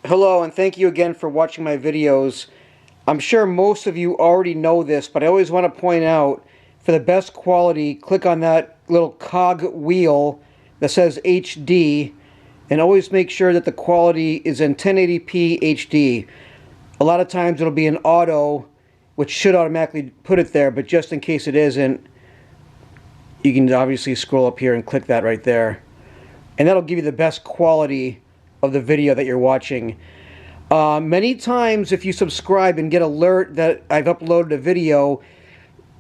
Hello, and thank you again for watching my videos. I'm sure most of you already know this, but I always want to point out, for the best quality, click on that little cog wheel that says HD, and always make sure that the quality is in 1080p HD. A lot of times it'll be in auto, which should automatically put it there, but just in case it isn't, you can obviously scroll up here and click that right there. And that'll give you the best quality of the video that you're watching. Many times if you subscribe and get alert that I've uploaded a video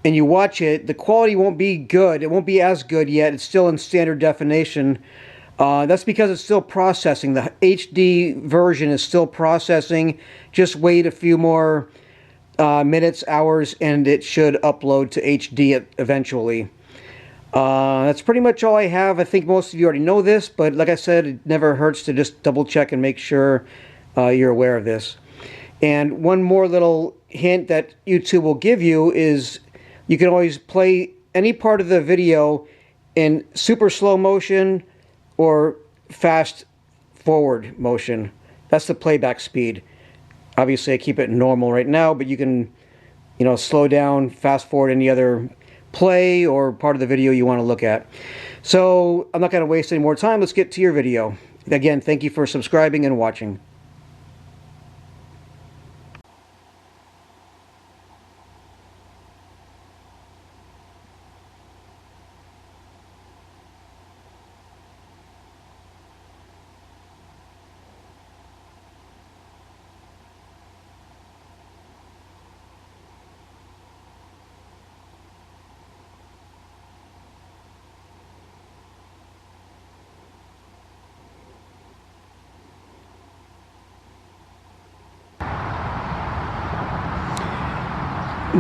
and you watch it, the quality won't be good. It won't be as good yet. It's still in standard definition. That's because it's still processing. The HD version is still processing. Just wait a few more minutes, hours, and it should upload to HD eventually. That's pretty much all I have. I think most of you already know this, but like I said, it never hurts to just double check and make sure you're aware of this. And one more little hint that YouTube will give you is you can always play any part of the video in super slow motion or fast forward motion. That's the playback speed. Obviously I keep it normal right now, but you can, slow down, fast forward any other play or part of the video you want to look at. So I'm not going to waste any more time. Let's get to your video. Again, thank you for subscribing and watching.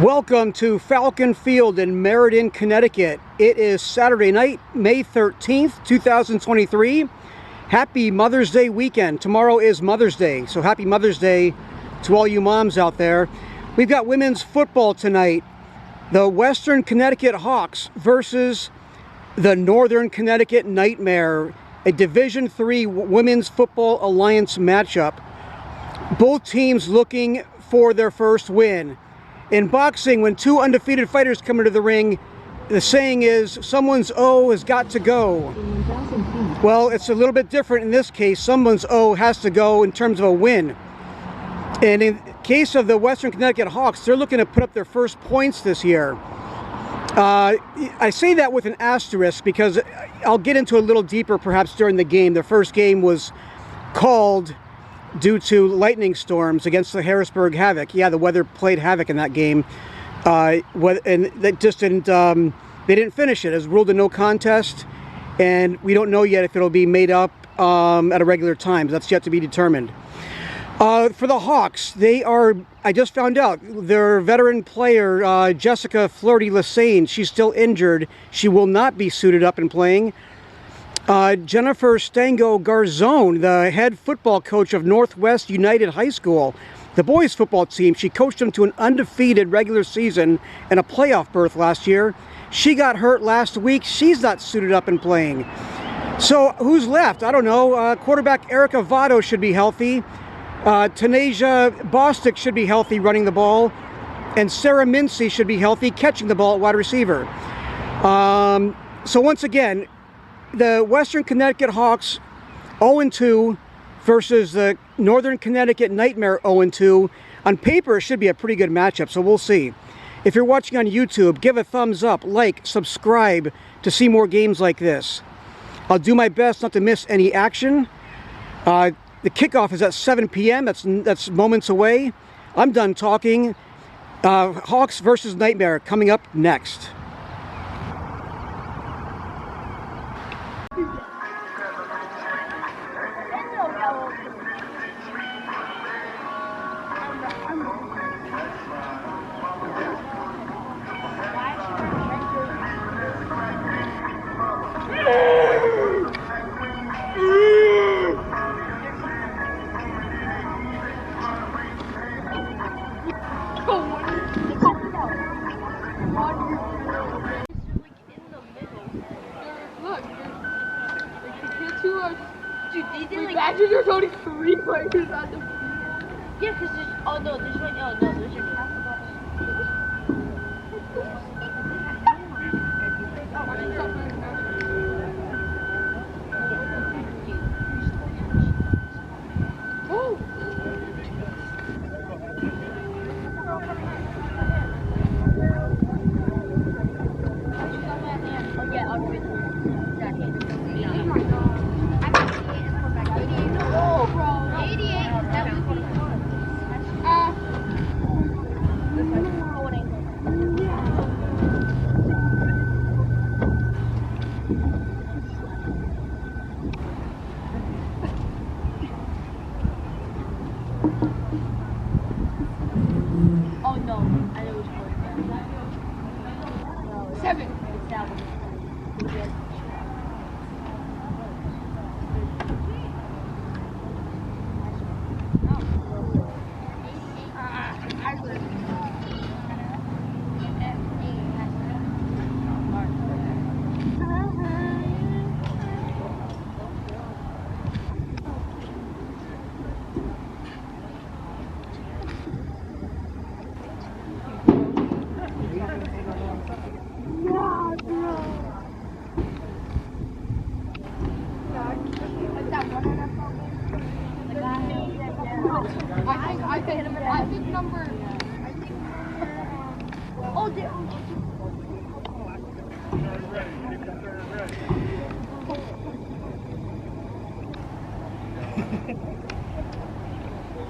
Welcome to Falcon Field in Meriden, Connecticut. It is Saturday night, May 13th, 2023. Happy Mother's Day weekend. Tomorrow is Mother's Day, so happy Mother's Day to all you moms out there. We've got women's football tonight. The Western Connecticut Hawks versus the Northern Connecticut Nightmare, a Division III Women's Football Alliance matchup. Both teams looking for their first win. In boxing, when two undefeated fighters come into the ring, the saying is, someone's O has got to go. Well, it's a little bit different in this case. Someone's O has to go in terms of a win. And in case of the Western Connecticut Hawks, they're looking to put up their first points this year. I say that with an asterisk because I'll get into a little deeper perhaps during the game. The first game was called due to lightning storms against the Harrisburg Havoc. Yeah, the weather played havoc in that game. And they just didn't, they didn't finish it. It was ruled a no contest, and we don't know yet if it'll be made up at a regular time. That's yet to be determined. For the Hawks, they are, I just found out, their veteran player, Jessica Flirty-Lassane, she's still injured. She will not be suited up and playing. Jennifer Stango Garzone, the head football coach of Northwest United High School, the boys football team, she coached them to an undefeated regular season and a playoff berth last year. She got hurt last week. She's not suited up and playing. So who's left? I don't know. Quarterback Erica Votto should be healthy. Tanasia Bostic should be healthy running the ball. And Sarah Mincy should be healthy catching the ball at wide receiver. So once again, the Western Connecticut Hawks 0-2 versus the Northern Connecticut Nightmare 0-2. On paper, it should be a pretty good matchup, so we'll see. If you're watching on YouTube, give a thumbs up, like, subscribe to see more games like this. I'll do my best not to miss any action. The kickoff is at 7 p.m. That's moments away. I'm done talking. Hawks versus Nightmare coming up next. Yeah, because there's, oh no, there's one, oh no, there's your name. Oh no, I know which one. 7. It's that one. I think number. Oh, there.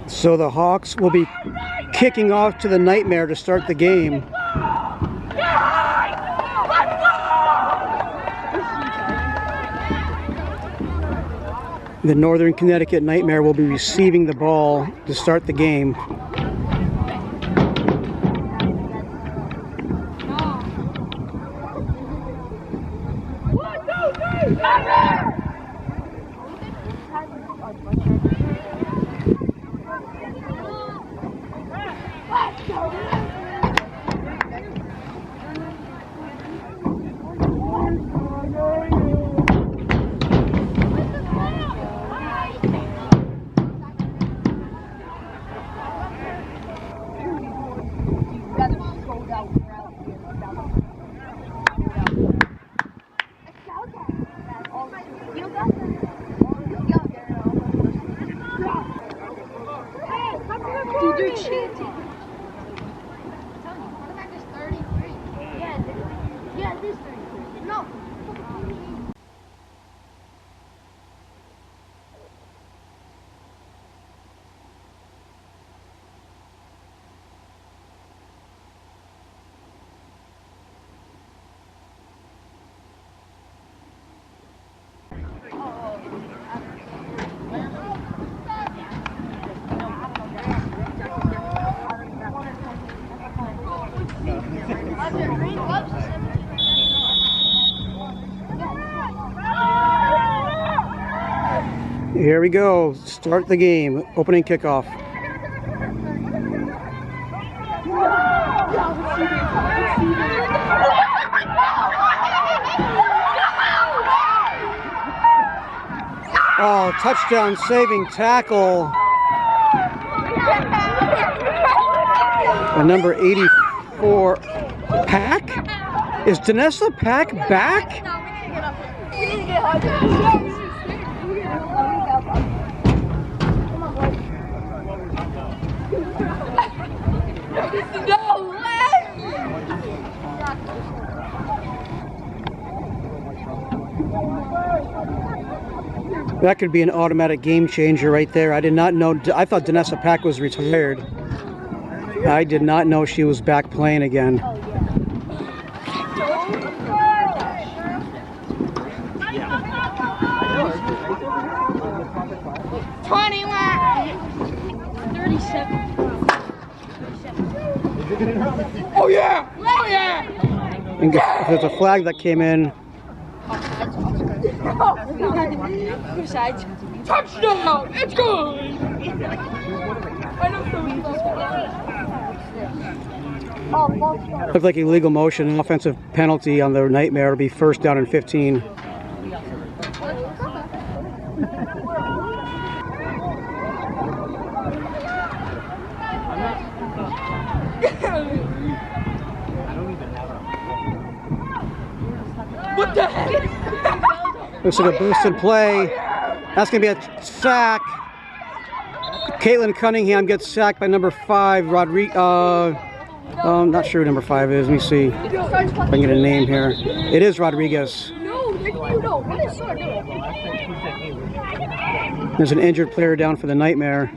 So the Hawks will be kicking off to the Nightmare to start the game. The Northern Connecticut Nightmare will be receiving the ball to start the game. Dude, they're chanting. Quarterback is 33. Yeah, it is 33. No. Here we go. Start the game. Opening kickoff. Oh, touchdown saving tackle. The number 84, Pack? Is Danessa Pack back? No way! That could be an automatic game changer right there. I did not know. I thought Danessa Pack was retired. I did not know she was back playing again. 37. Oh yeah! Oh yeah! And there's a flag that came in. Touchdown! It's good! Looked like illegal motion, an offensive penalty on the Nightmare. It'll be first down and 15. What the heck? Looks like a boosted play. That's going to be a sack. Caitlin Cunningham gets sacked by number 5, not sure who number 5 is. Let me see if I can get a name here. It is Rodriguez. No, you know. What is so doing? There's an injured player down for the Nightmare.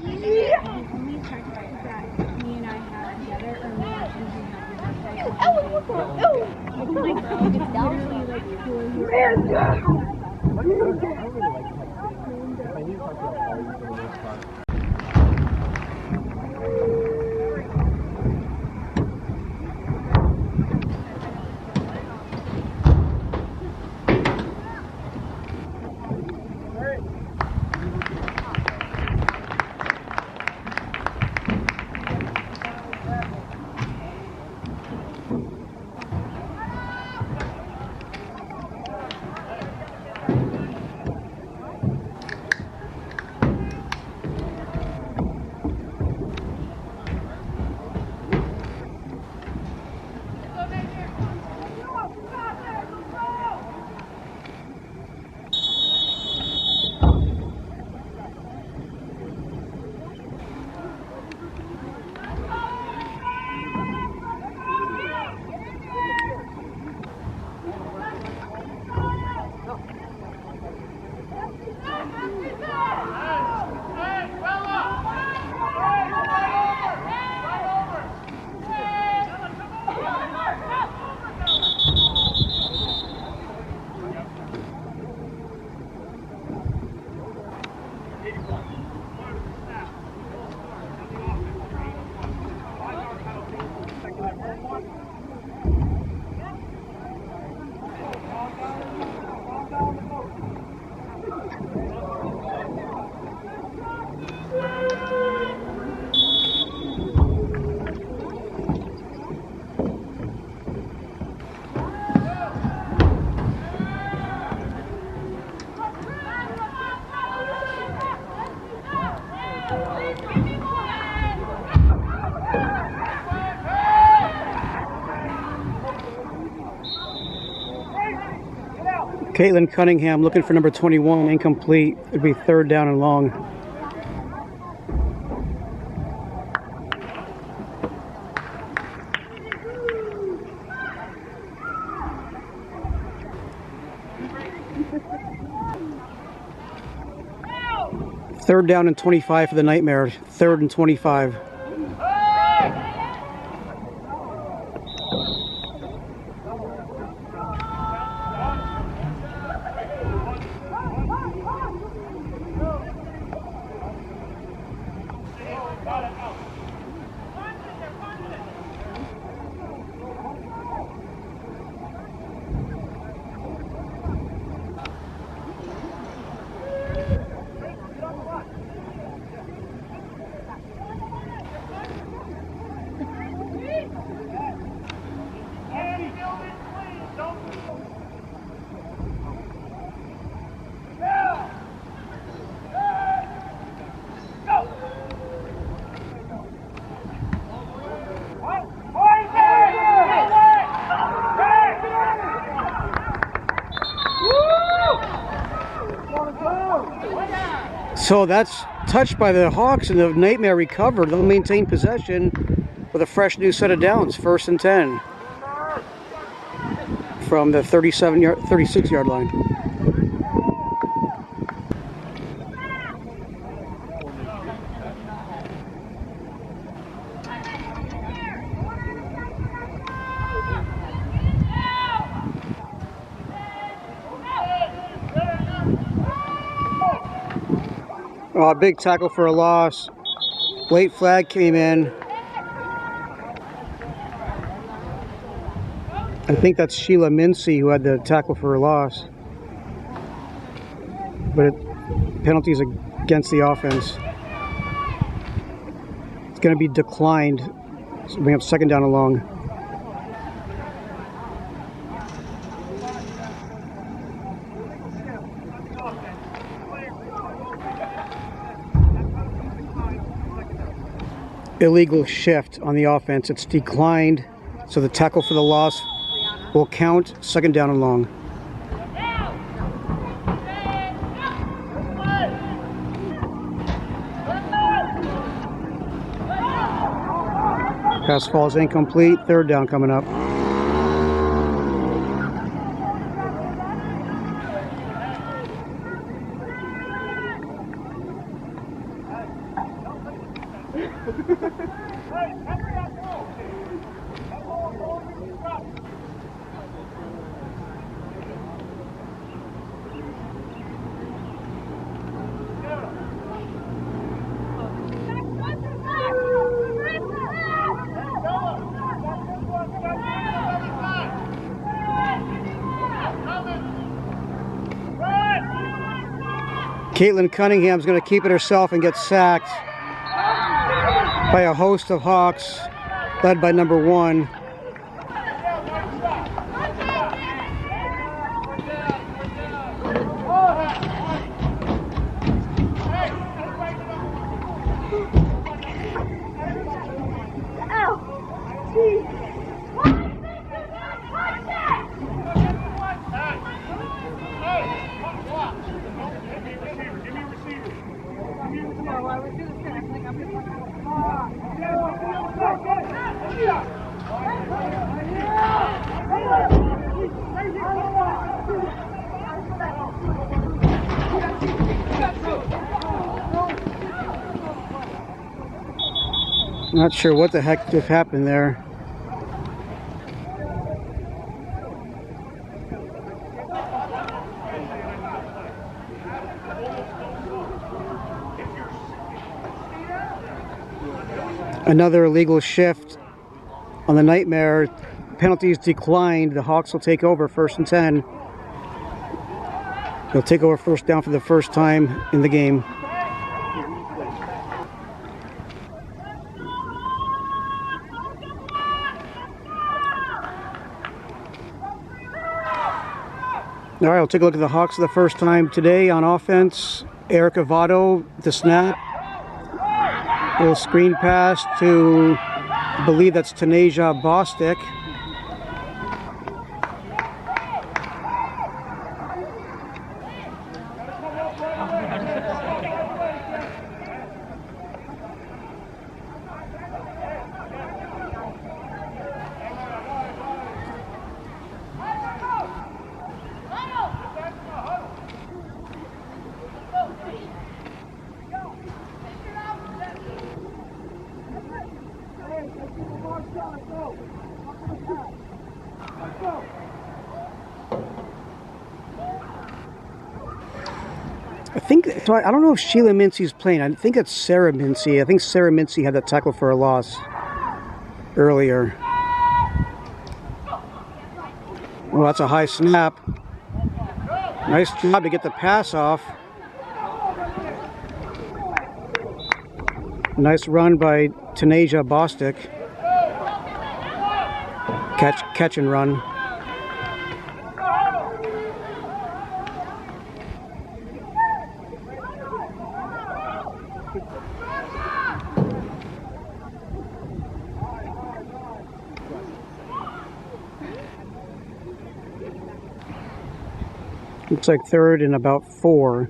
Caitlin Cunningham looking for number 21, incomplete. It'd be 3rd down and long. Third down and 25 for the Nightmare. 3rd and 25. So that's touched by the Hawks, and the Nightmare recovered. They'll maintain possession with a fresh new set of downs. 1st and 10 from the 36-yard line. Big tackle for a loss. Late flag came in. I think that's Sheila Mincy who had the tackle for a loss. But penalties against the offense. It's going to be declined. So we have 2nd down and long. illegal shift on the offense. It's declined, so the tackle for the loss will count. Second down and long. Pass falls incomplete. Third down coming up. Caitlin Cunningham's going to keep it herself and get sacked by a host of Hawks, led by number 1. Not sure what the heck just happened there. Another illegal shift on the Nightmare. Penalties declined. The Hawks will take over 1st and 10. They'll take over first down for the first time in the game. All right, we'll take a look at the Hawks for the first time today on offense. Erica Votto, the snap. A little screen pass to, I believe that's Tanasia Bostic. I don't know if Sheila Mincy's playing. I think it's Sarah Mincy. I think Sarah Mincy had that tackle for a loss earlier. Well, that's a high snap. Nice job to get the pass off. Nice run by Tanasia Bostic. Catch and run. Looks like 3rd and about 4.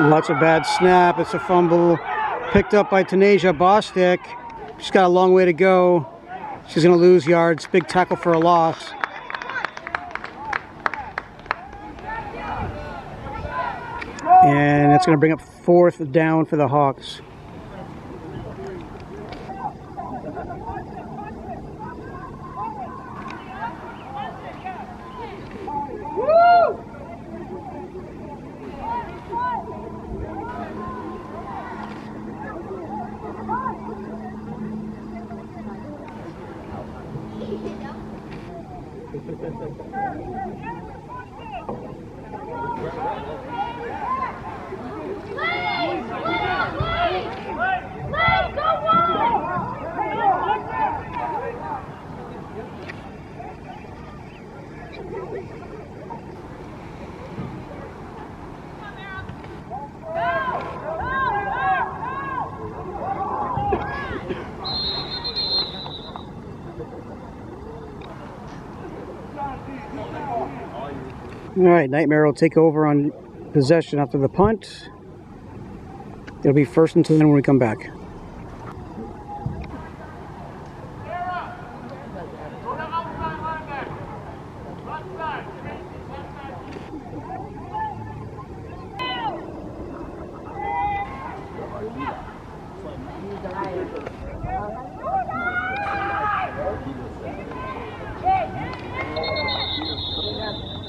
Lots of bad snap. It's a fumble picked up by Tanasia Bostic. She's got a long way to go. She's going to lose yards. Big tackle for a loss. And that's going to bring up 4th down for the Hawks. All right, Nightmare will take over on possession after the punt. It'll be 1st and 10 when we come back.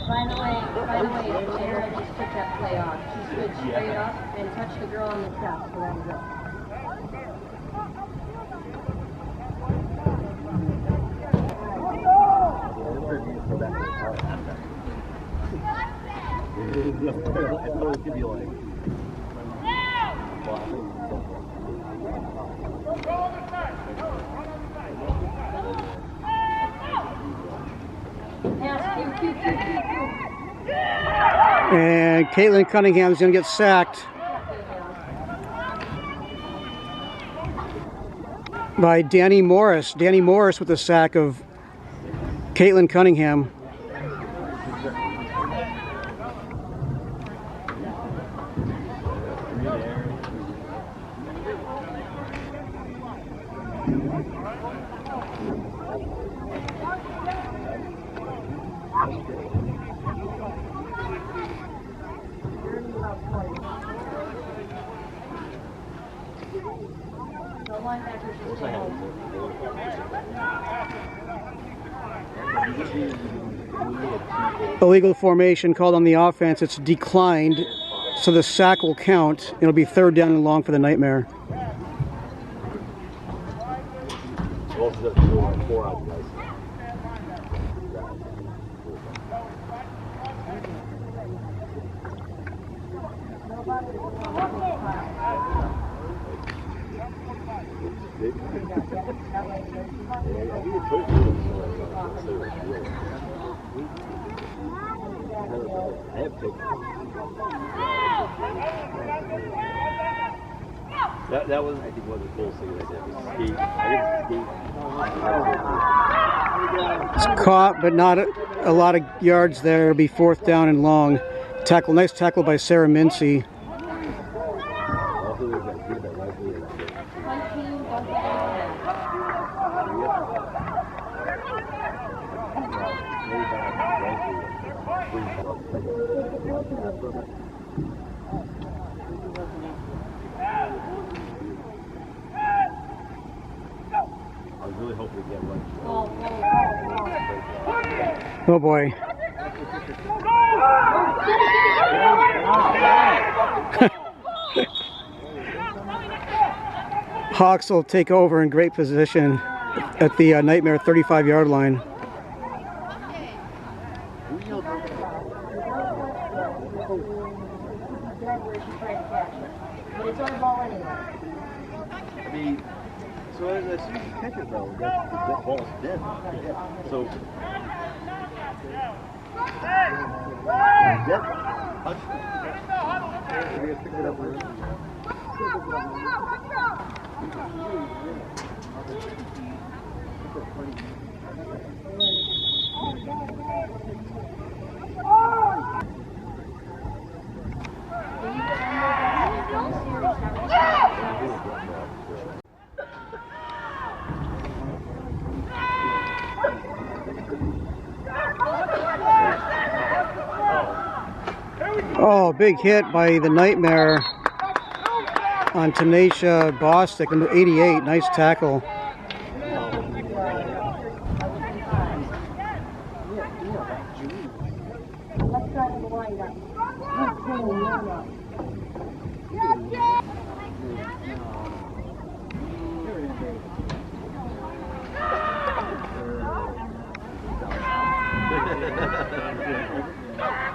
By the way, Sarah just took that play off. She stood straight up and touched the girl on the chest. So that was it. And Caitlin Cunningham's going to get sacked by Danny Morris. Danny Morris with the sack of Caitlin Cunningham. Illegal formation called on the offense. It's declined, so the sack will count. It'll be 3rd down and long for the Nightmare. That was, I think, one of the coolest things I did. It's caught, but not a lot of yards there. It'll be 4th down and long. Tackle, nice tackle by Sarah Mincy. I was really hoping to get one. Oh boy. Hawks will take over in great position at the Nightmare 35-yard line. I mean, so as soon as you catch it, though, the ball's dead. So, dead. Pick it up. Oh, big hit by the Nightmare on Tanisha Bostic, number 88. Nice tackle.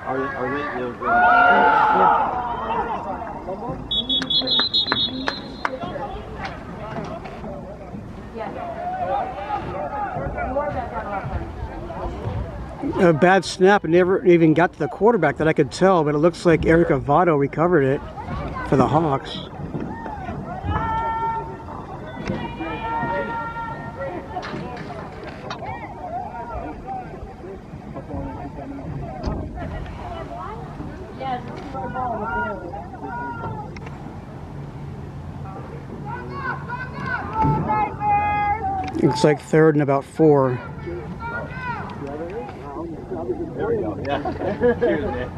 Are they, A bad snap and never even got to the quarterback that I could tell, but it looks like Erica Votto recovered it for the Hawks. Looks like third and about 4. There we go. Yeah. Cheers, man.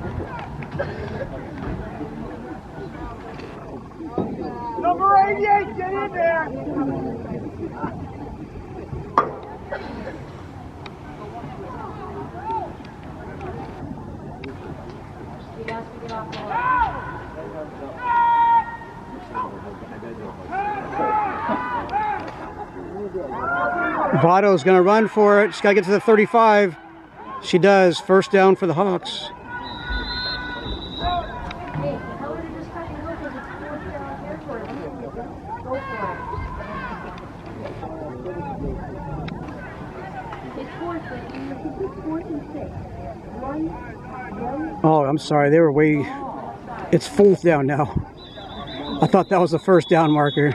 Number 88, get in there! Votto's going to run for it. She's got to get to the 35. She does. First down for the Hawks. Hey, tell her to just cut the hook because it's 4th down airport. Go for it. It's 4th and 6. Oh, I'm sorry. They were way... It's 4th down now. I thought that was the first down marker.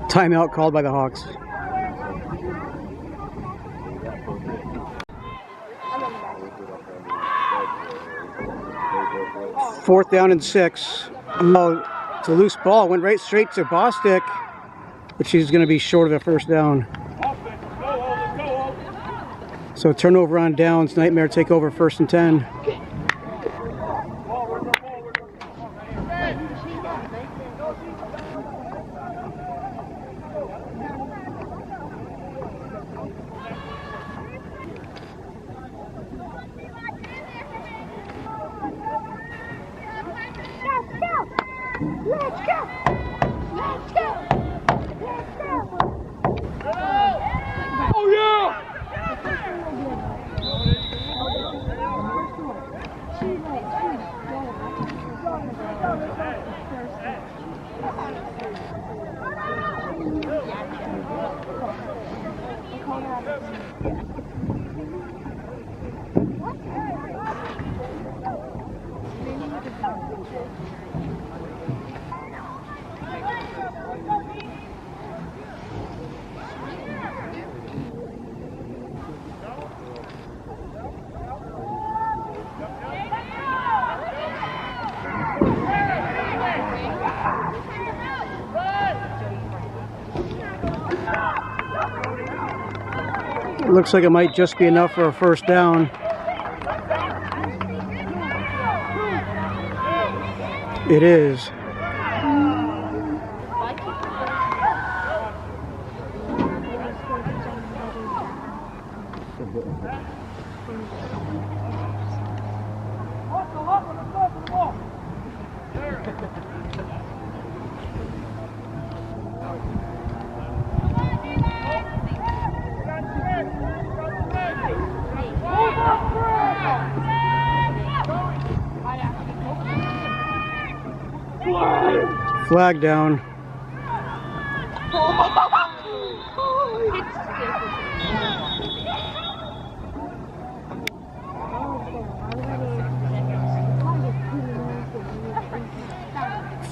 Timeout called by the Hawks. Fourth down and 6. Oh, it's a loose ball. Went right straight to Bostic, but she's going to be short of the first down. So turnover on downs. Nightmare take over 1st and 10. Looks like it might just be enough for a first down. It is. Flag down.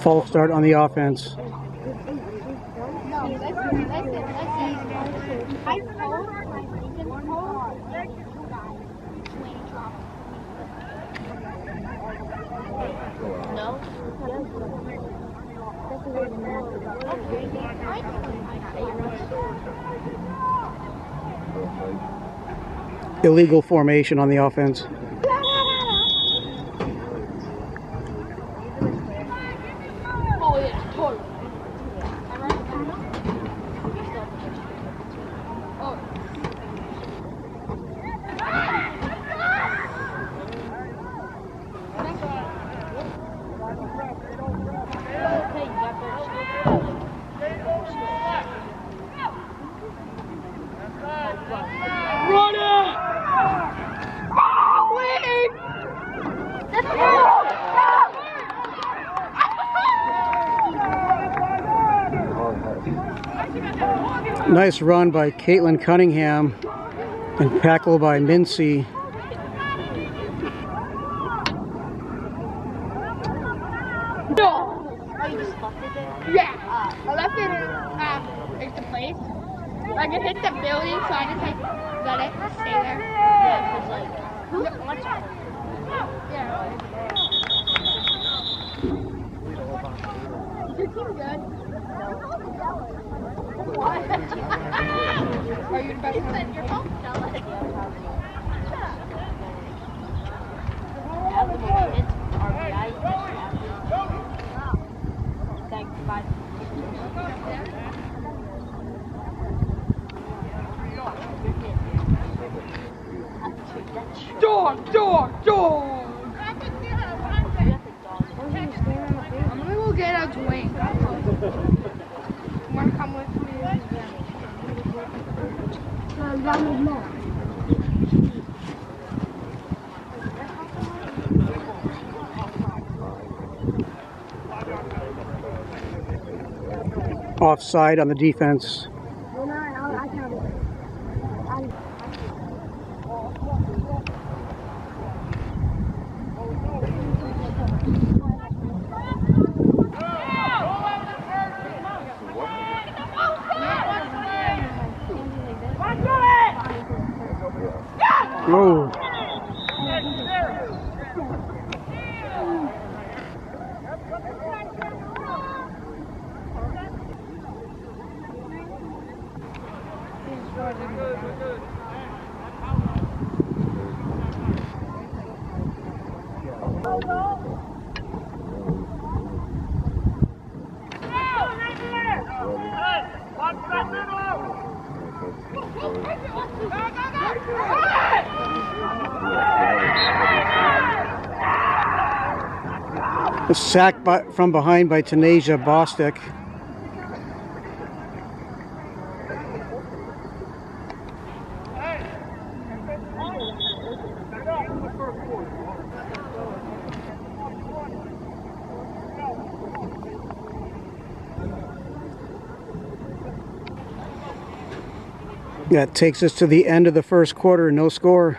False start on the offense. Illegal formation on the offense. Nice run by Caitlin Cunningham and tackle by Mincy. No! Oh, you just left it there? Yeah. I left it in the place. Like it hit the building, so I just like let it stay there. Yeah, because like, who's watching? Yeah. team good? What? Are you the best one? Your phone? Dog! I'm gonna go get a drink. You wanna come with me? Offside on the defense. Oh. Sacked from behind by Tanasia Bostic. That takes us to the end of the first quarter, no score.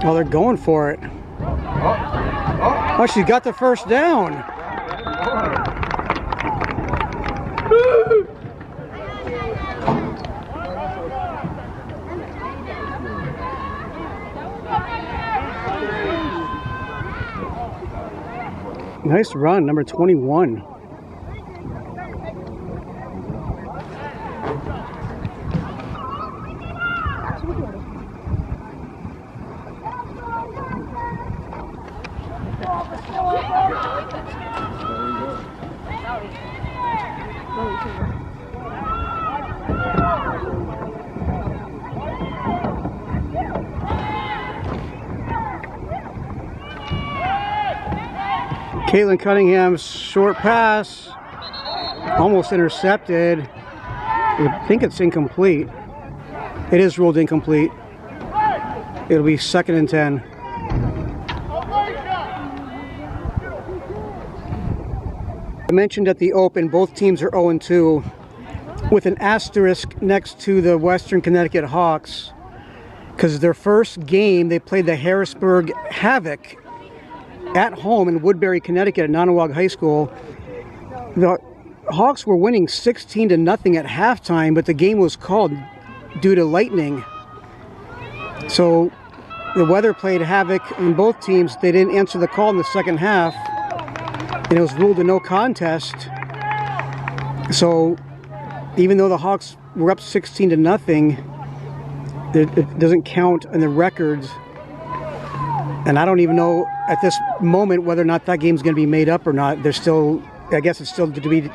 Oh, they're going for it. Oh, she got the first down. Nice run, number 21. Caitlin Cunningham's short pass, almost intercepted. I think it's incomplete. It is ruled incomplete. It'll be 2nd and 10. I mentioned at the Open, both teams are 0-2, with an asterisk next to the Western Connecticut Hawks, because their first game they played the Harrisburg Havoc at home in Woodbury, Connecticut at Nonawag High School. The Hawks were winning 16-0 at halftime, but the game was called due to lightning. So the weather played havoc on both teams. They didn't answer the call in the second half, and it was ruled a no contest. So even though the Hawks were up 16-0, it doesn't count in the records. And I don't even know at this moment whether or not that game's going to be made up or not. There's still, I guess it's still to be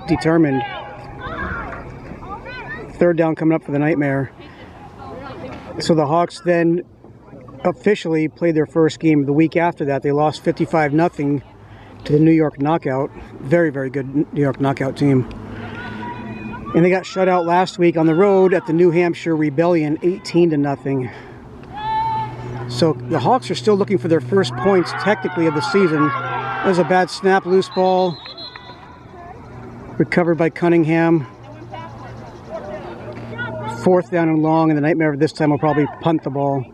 determined. 3rd down coming up for the Nightmare. So the Hawks then officially played their first game. The week after that, they lost 55-0 to the New York Knockout. Very, very good New York Knockout team. And they got shut out last week on the road at the New Hampshire Rebellion, 18-0. So the Hawks are still looking for their first points, technically, of the season. There's a bad snap, loose ball. Recovered by Cunningham. 4th down and long, and the Nightmare this time will probably punt the ball.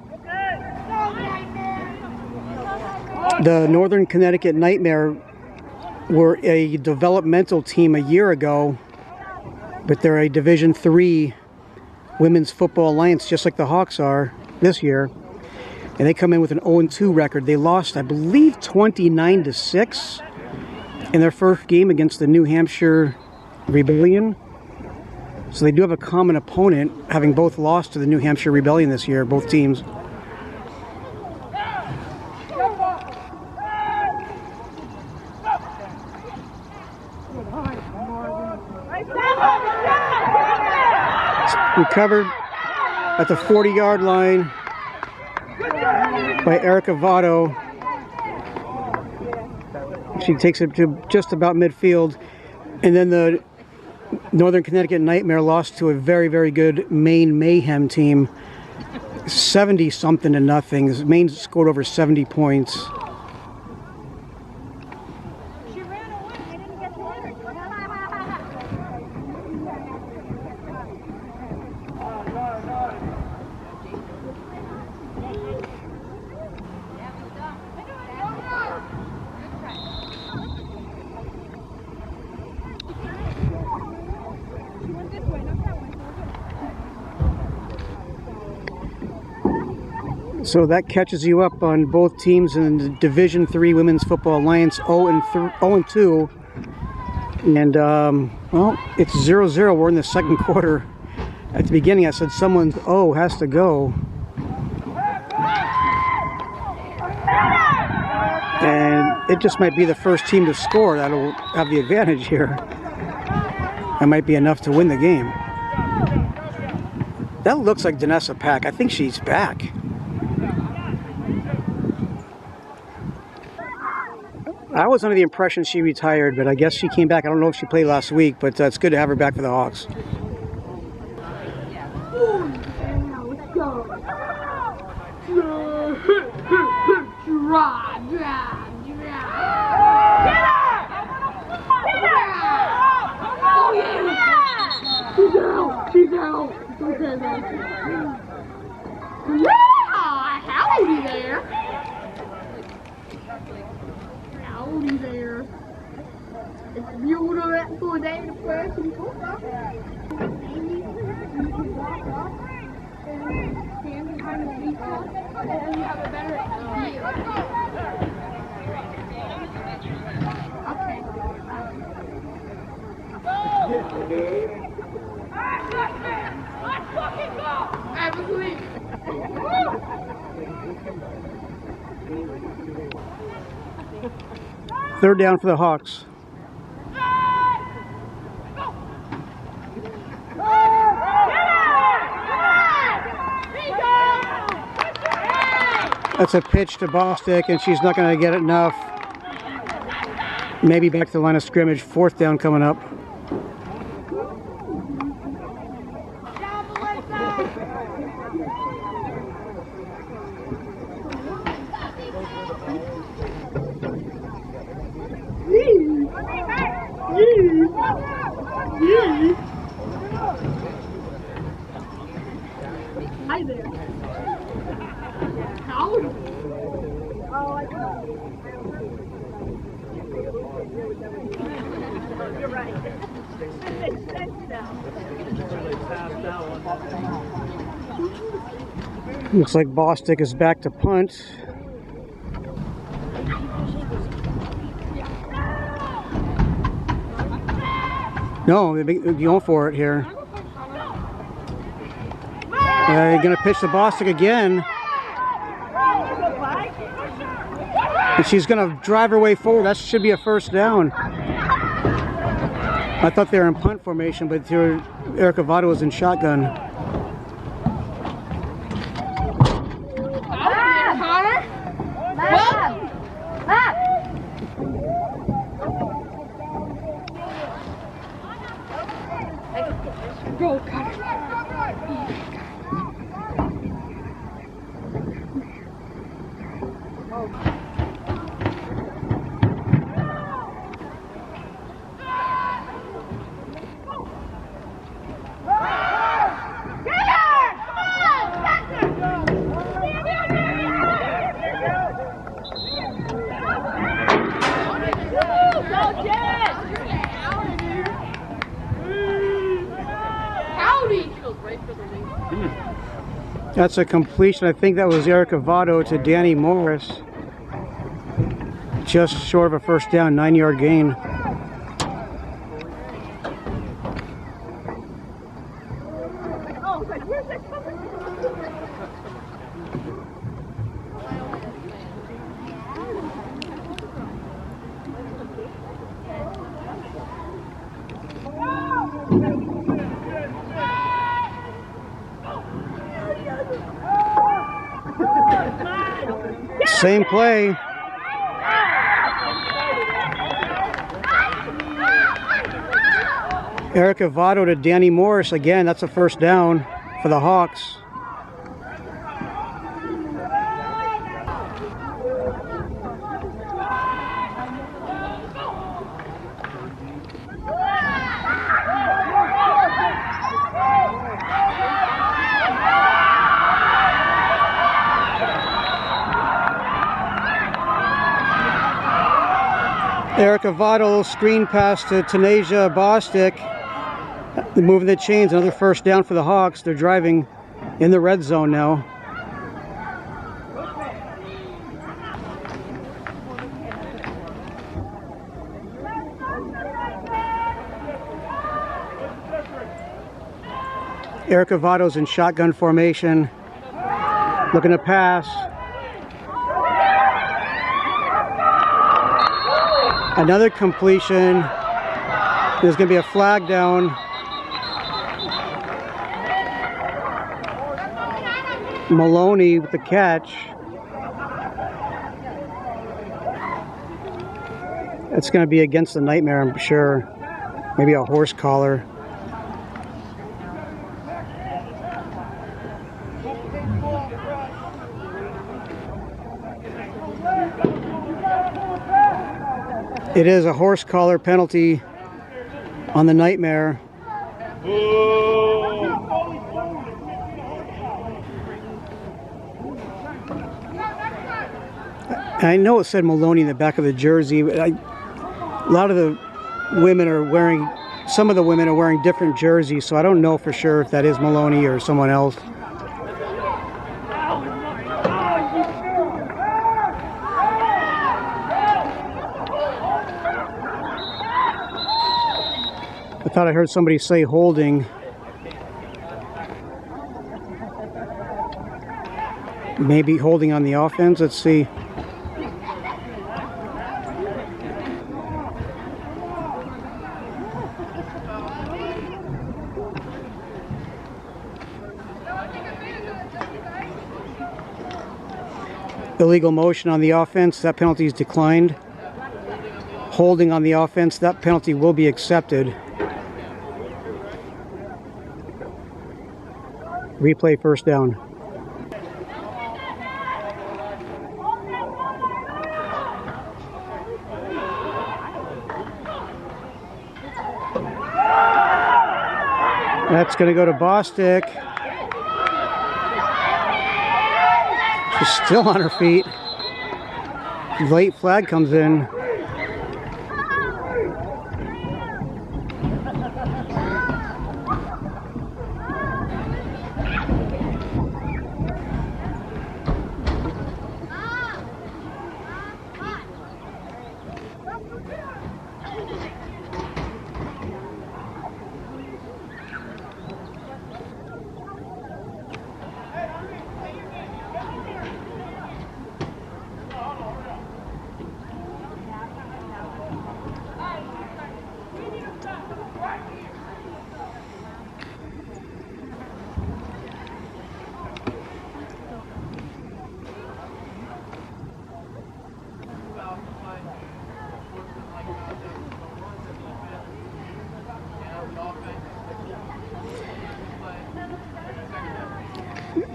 The Northern Connecticut Nightmare were a developmental team a year ago, but they're a Division III Women's Football Alliance, just like the Hawks are this year. And they come in with an 0-2 record. They lost, I believe, 29-6 in their first game against the New Hampshire Rebellion. So they do have a common opponent, having both lost to the New Hampshire Rebellion this year, both teams. Recovered at the 40-yard line by Erica Votto. She takes it to just about midfield. And then the Northern Connecticut Nightmare lost to a very, very good Maine Mayhem team. 70-something to nothing. Maine scored over 70 points. So that catches you up on both teams in the Division III Women's Football Alliance, 0-2. And, well, it's 0-0. We're in the second quarter. At the beginning, I said someone's has to go. And it just might be the first team to score that'll have the advantage here. That might be enough to win the game. That looks like Danessa Pack. I think she's back. I was under the impression she retired, but I guess she came back. I don't know if she played last week, but it's good to have her back for the Hawks. She's out. Okay, man. Yeah, howdy there. Howdy there. It's a beautiful day to play some football. Stand behind the vehicle, and you have a better view. Okay. Let's fucking go! I believe. 3rd down for the Hawks. That's a pitch to Bostic, and she's not going to get it enough. Maybe back to the line of scrimmage. 4th down coming up. Hi there. Howdy. You're right. Looks like Bostic is back to punt. No, they're going for it here. They're going to pitch to Bostic again. And she's going to drive her way forward. That should be a 1st down. I thought they were in punt formation, but Erica Votto was in shotgun. Go, Connor. That's a completion. I think that was Erica Votto to Danny Morris. Just short of a first down, 9-yard gain. Same play. Erica Votto to Danny Morris again. That's a first down for the Hawks. Erica Votto screen pass to Tanasia Bostic. Moving the chains, another first down for the Hawks. They're driving in the red zone now. Erica Votto's in shotgun formation, looking to pass. Another completion. There's going to be a flag down. Maloney with the catch. It's going to be against the Nightmare, I'm sure. Maybe a horse collar. It is a horse collar penalty on the Nightmare. I know it said Maloney in the back of the jersey, but a lot of the women are wearing, some of the women are wearing different jerseys, so I don't know for sure if that is Maloney or someone else. I thought I heard somebody say holding. Maybe holding on the offense. Let's see. Illegal motion on the offense. That penalty is declined. Holding on the offense. That penalty will be accepted. Replay first down. That's going to go to Bostic. She's still on her feet. Late flag comes in.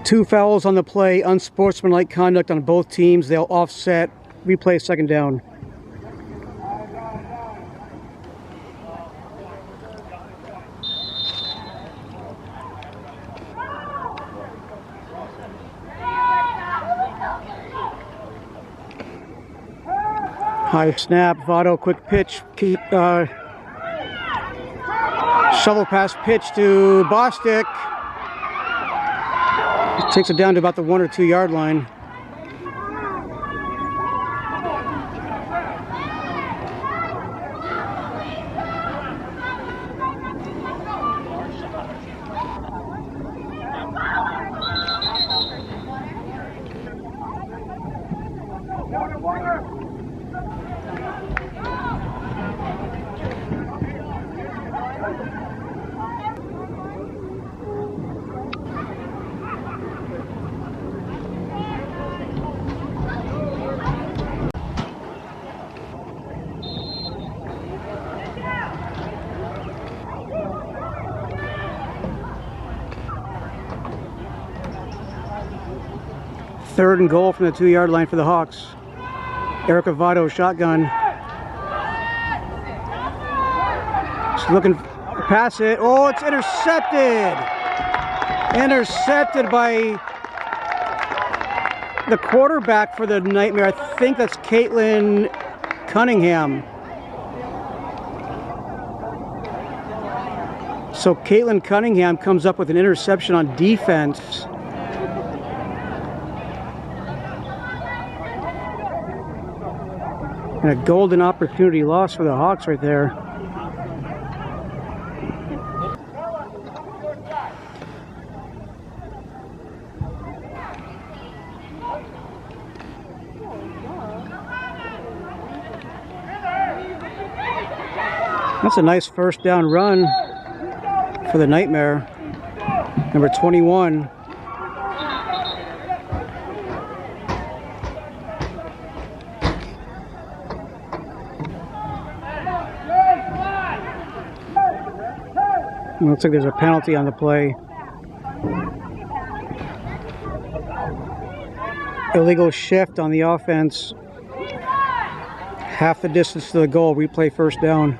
Two fouls on the play, unsportsmanlike conduct on both teams. They'll offset. Replay second down. High snap, Votto, quick pitch, shovel pass pitch to Bostic. Takes it down to about the 1 or 2 yard line. Third and goal from the 2 yard line for the Hawks. Erica Votto shotgun. She's looking to pass it. Oh, it's intercepted. Intercepted by the quarterback for the Nightmare. I think that's Caitlin Cunningham. So Caitlin Cunningham comes up with an interception on defense. And a golden opportunity lost for the Hawks right there. That's a nice first down run for the Nightmare. Number 21. Looks like there's a penalty on the play. Illegal shift on the offense. Half the distance to the goal. Replay first down.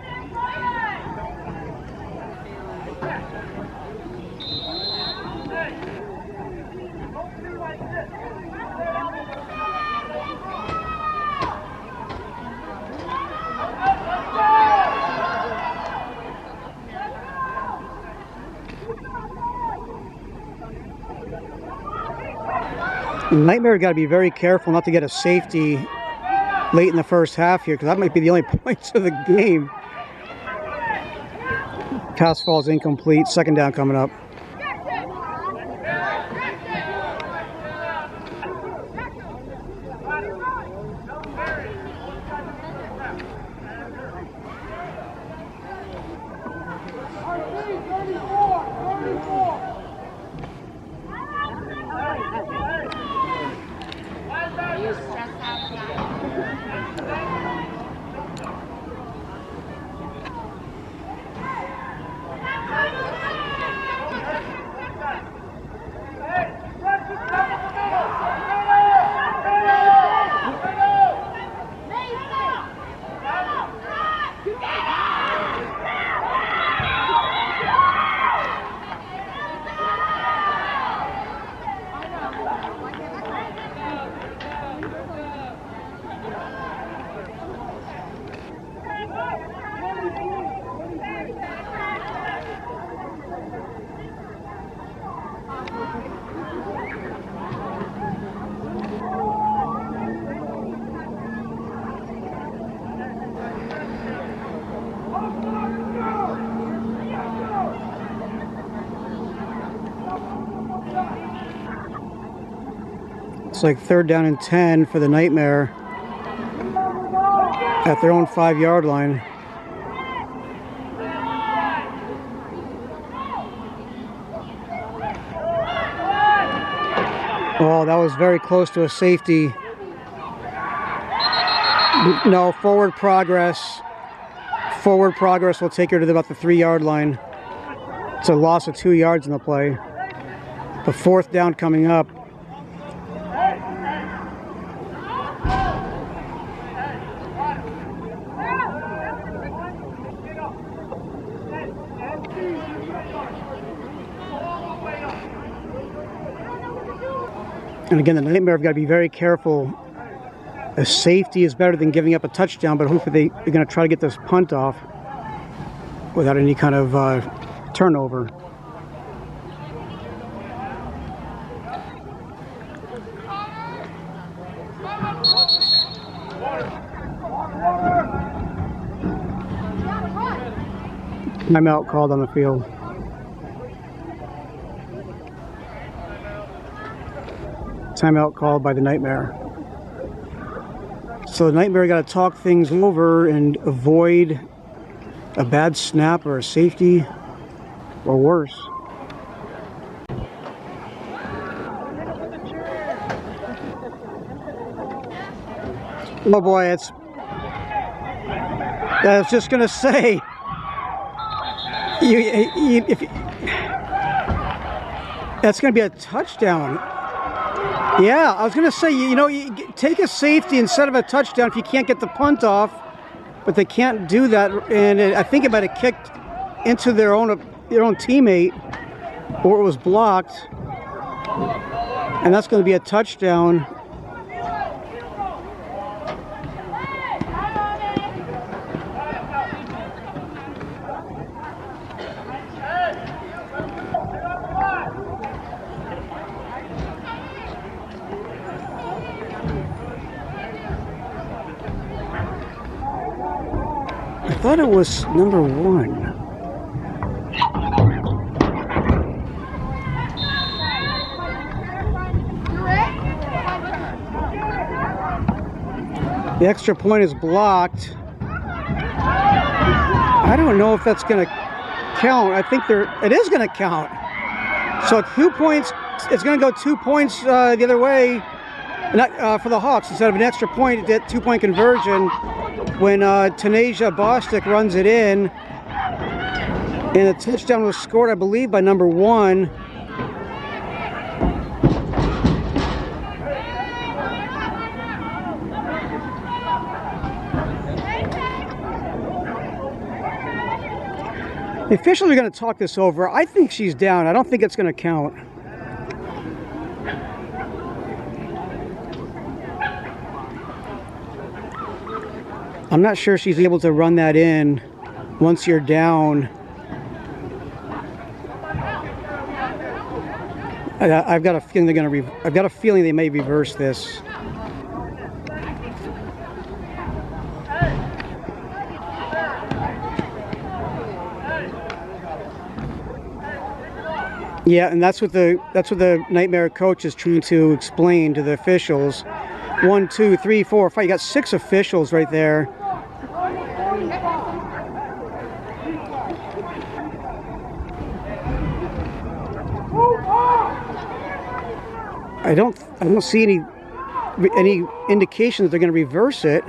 Nightmare got to be very careful not to get a safety late in the first half here, because that might be the only points of the game. Pass falls incomplete. Second down coming up. It's like third down and 10 for the Nightmare at their own 5 yard line. Oh, that was very close to a safety. No, forward progress. Forward progress will take her to about the 3 yard line. It's a loss of 2 yards in the play. The fourth down coming up. And again, the Nightmare have got to be very careful. A safety is better than giving up a touchdown, but hopefully they're going to try to get this punt off without any kind of turnover. Timeout called on the field. Timeout called by the Nightmare. So the Nightmare got to talk things over and avoid a bad snap or a safety or worse. Oh boy, I was just gonna say, that's gonna be a touchdown. Yeah, I was gonna say, you know, you take a safety instead of a touchdown if you can't get the punt off, but they can't do that, and I think it might have kicked into their own teammate, or it was blocked, and that's going to be a touchdown. I thought it was number 1. The extra point is blocked. I don't know if that's going to count. I think it is going to count. So 2 points. It's going to go 2 points the other way, not for the Hawks, instead of an extra point. That 2-point conversion when Tanasia Bostic runs it in, and the touchdown was scored, I believe, by number 1. The officials are going to talk this over. I think she's down. I don't think it's going to count. I'm not sure she's able to run that in once you're down. I've got a feeling they're going to. I've got a feeling they may reverse this. Yeah, and that's what the Nightmare coach is trying to explain to the officials. 1, 2, 3, 4, 5. You got 6 officials right there. I don't see any indication that they're going to reverse it.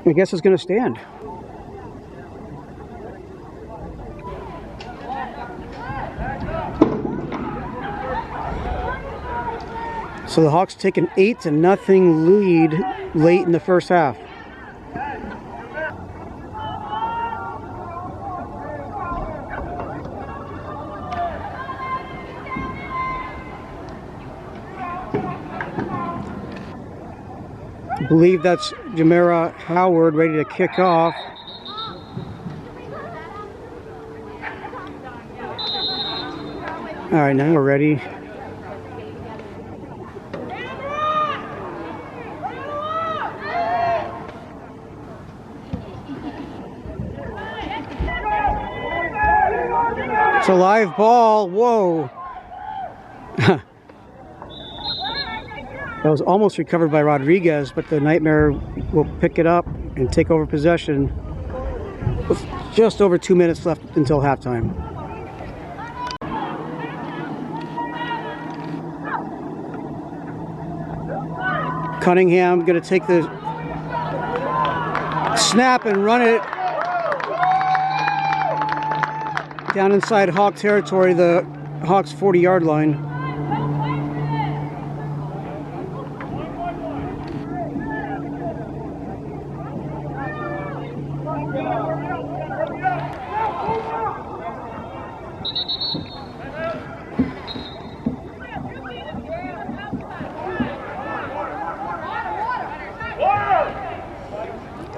I guess it's going to stand. So the Hawks take an 8-0 lead late in the first half. I believe that's Jamera Howard ready to kick off. All right, now we're ready. It's a live ball. Whoa. That was almost recovered by Rodriguez, but the Nightmare will pick it up and take over possession with just over 2 minutes left until halftime. Cunningham going to take the snap and run it down inside Hawk territory, the Hawks 40-yard line.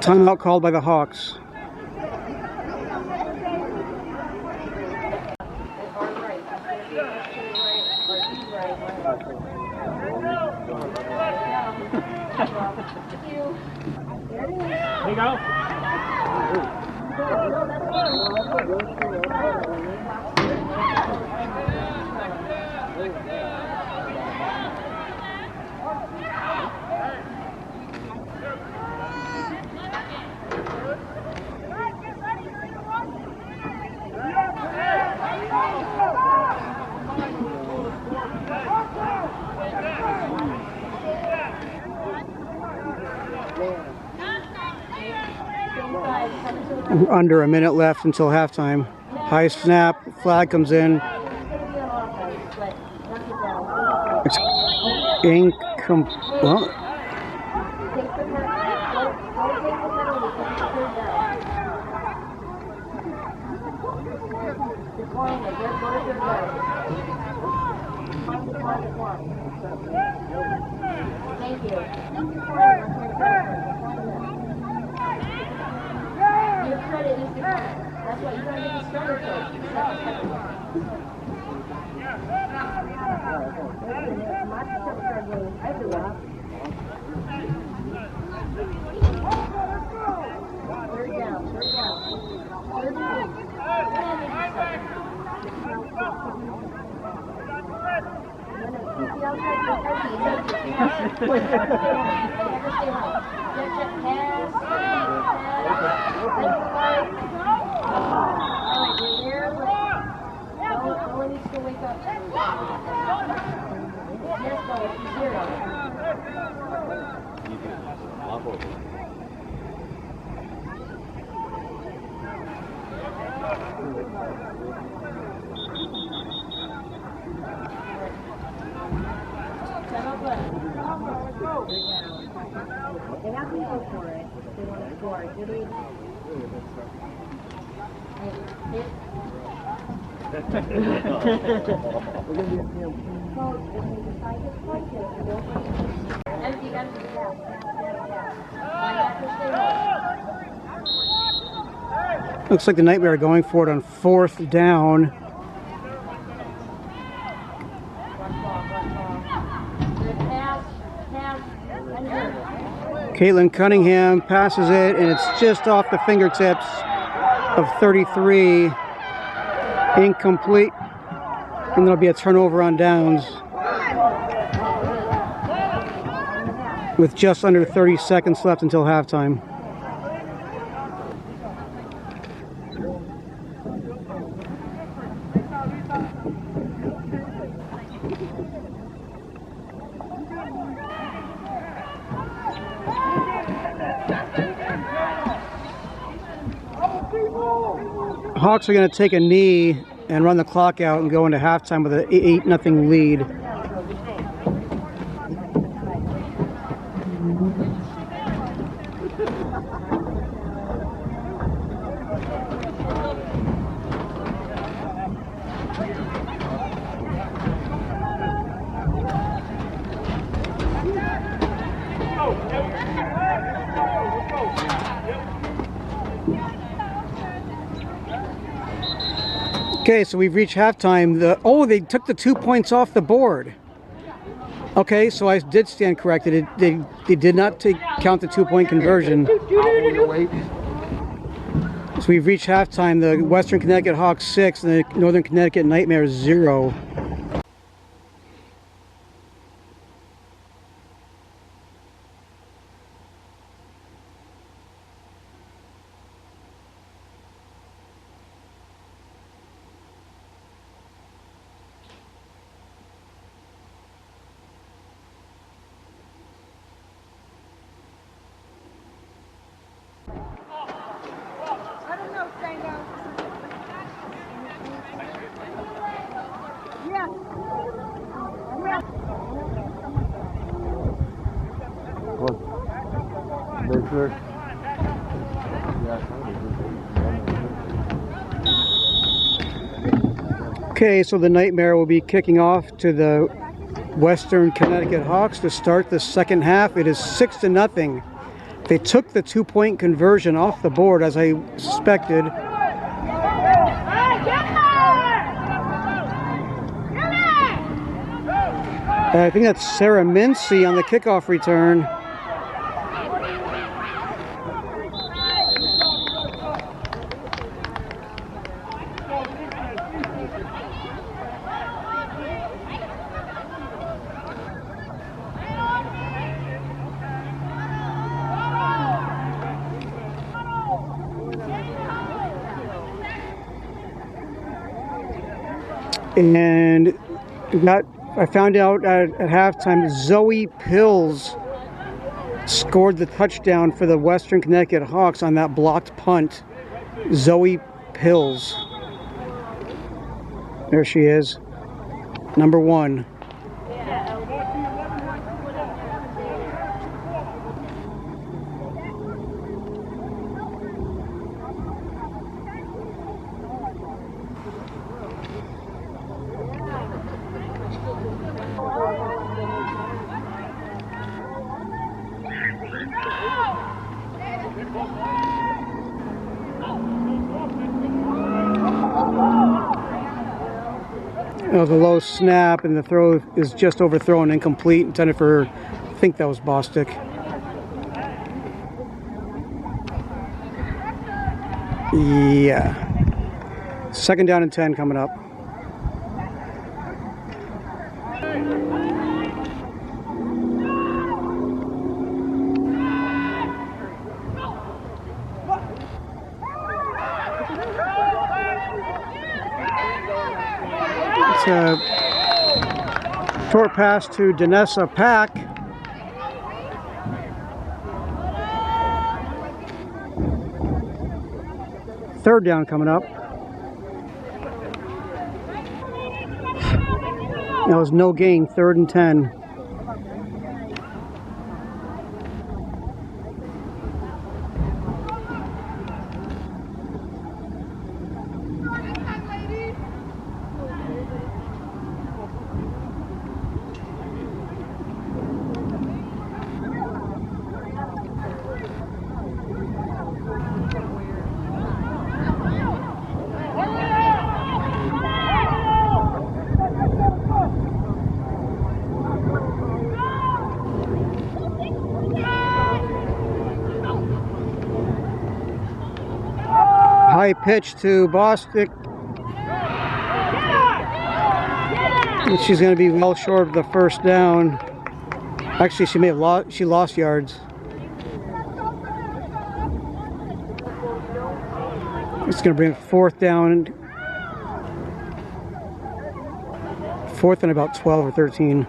Timeout called by the Hawks. There you go. Under a minute left until halftime. High snap, flag comes in. It's incomplete. Well, Thank you. Your credit is declined. That's why you gotta make a starter coach. Third down, third down. Third They have to go for it if they want to score. looks like the Nightmare are going for it on 4th down. Caitlin Cunningham passes it, and it's just off the fingertips of 33. Incomplete. And there'll be a turnover on downs with just under 30 seconds left until halftime. Hawks are going to take a knee and run the clock out and go into halftime with an 8-0 lead. Okay, so we've reached halftime. They took the 2 points off the board. Okay, so I did stand corrected. They did not count the 2-point conversion. So we've reached halftime. The Western Connecticut Hawks 6 and the Northern Connecticut Nightmares 0. Okay, so the Nightmare will be kicking off to the Western Connecticut Hawks to start the second half. It is 6-0. They took the 2-point conversion off the board, as I suspected. I think that's Sarah Mincy on the kickoff return. And I found out at halftime, Zoe Pills scored the touchdown for the Western Connecticut Hawks on that blocked punt. Zoe Pills. There she is. Number 1. It was a low snap, and the throw is just overthrown, incomplete, intended for, I think that was Bostic. Yeah. 2nd down and 10 coming up. It's a short pass to Danessa Pack. Third down coming up. That was no gain, 3rd and 10. High pitch to Bostic. And she's going to be well short of the 1st down. Actually, she may have lost yards. It's going to bring 4th down. 4th and about 12 or 13.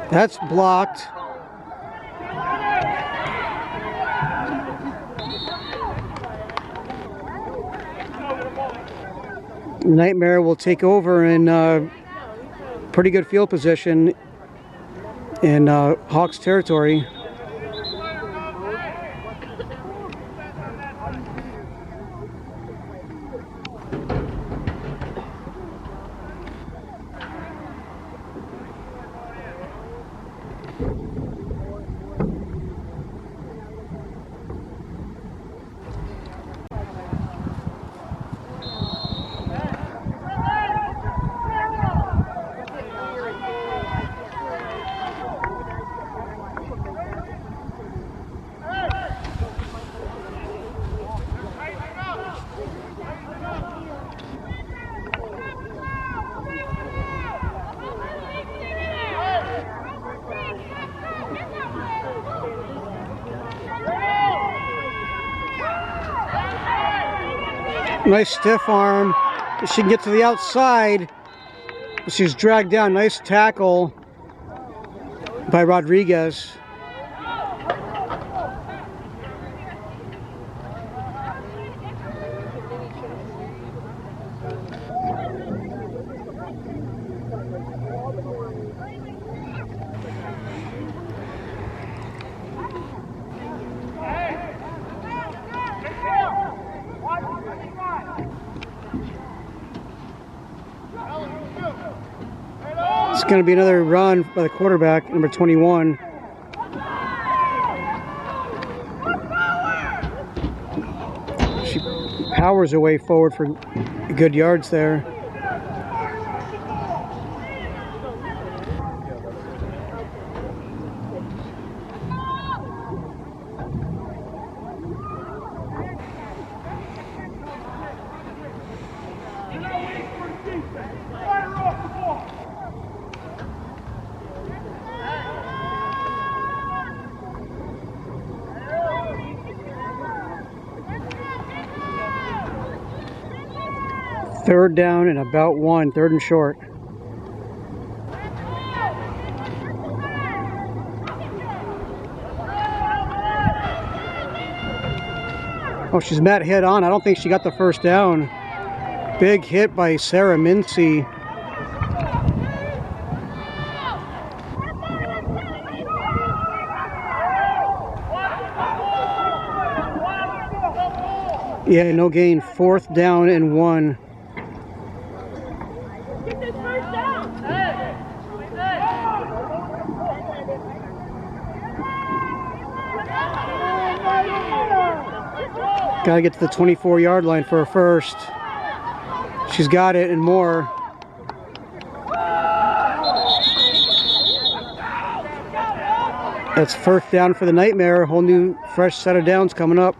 That's blocked. Nightmare will take over in pretty good field position in Hawks territory. Nice stiff arm. She can get to the outside. She's dragged down. Nice tackle by Rodriguez. It's going to be another run by the quarterback, number 21. She powers her way forward for good yards there. Third down and about 1, third and short. Oh, she's met head on. I don't think she got the first down. Big hit by Sarah Mincy. Yeah, no gain. 4th down and 1. Got to get to the 24-yard line for a first. She's got it and more. That's 1st down for the Nightmare. Whole new fresh set of downs coming up.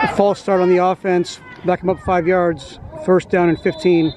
A false start on the offense. Back them up 5 yards. 1st down and 15.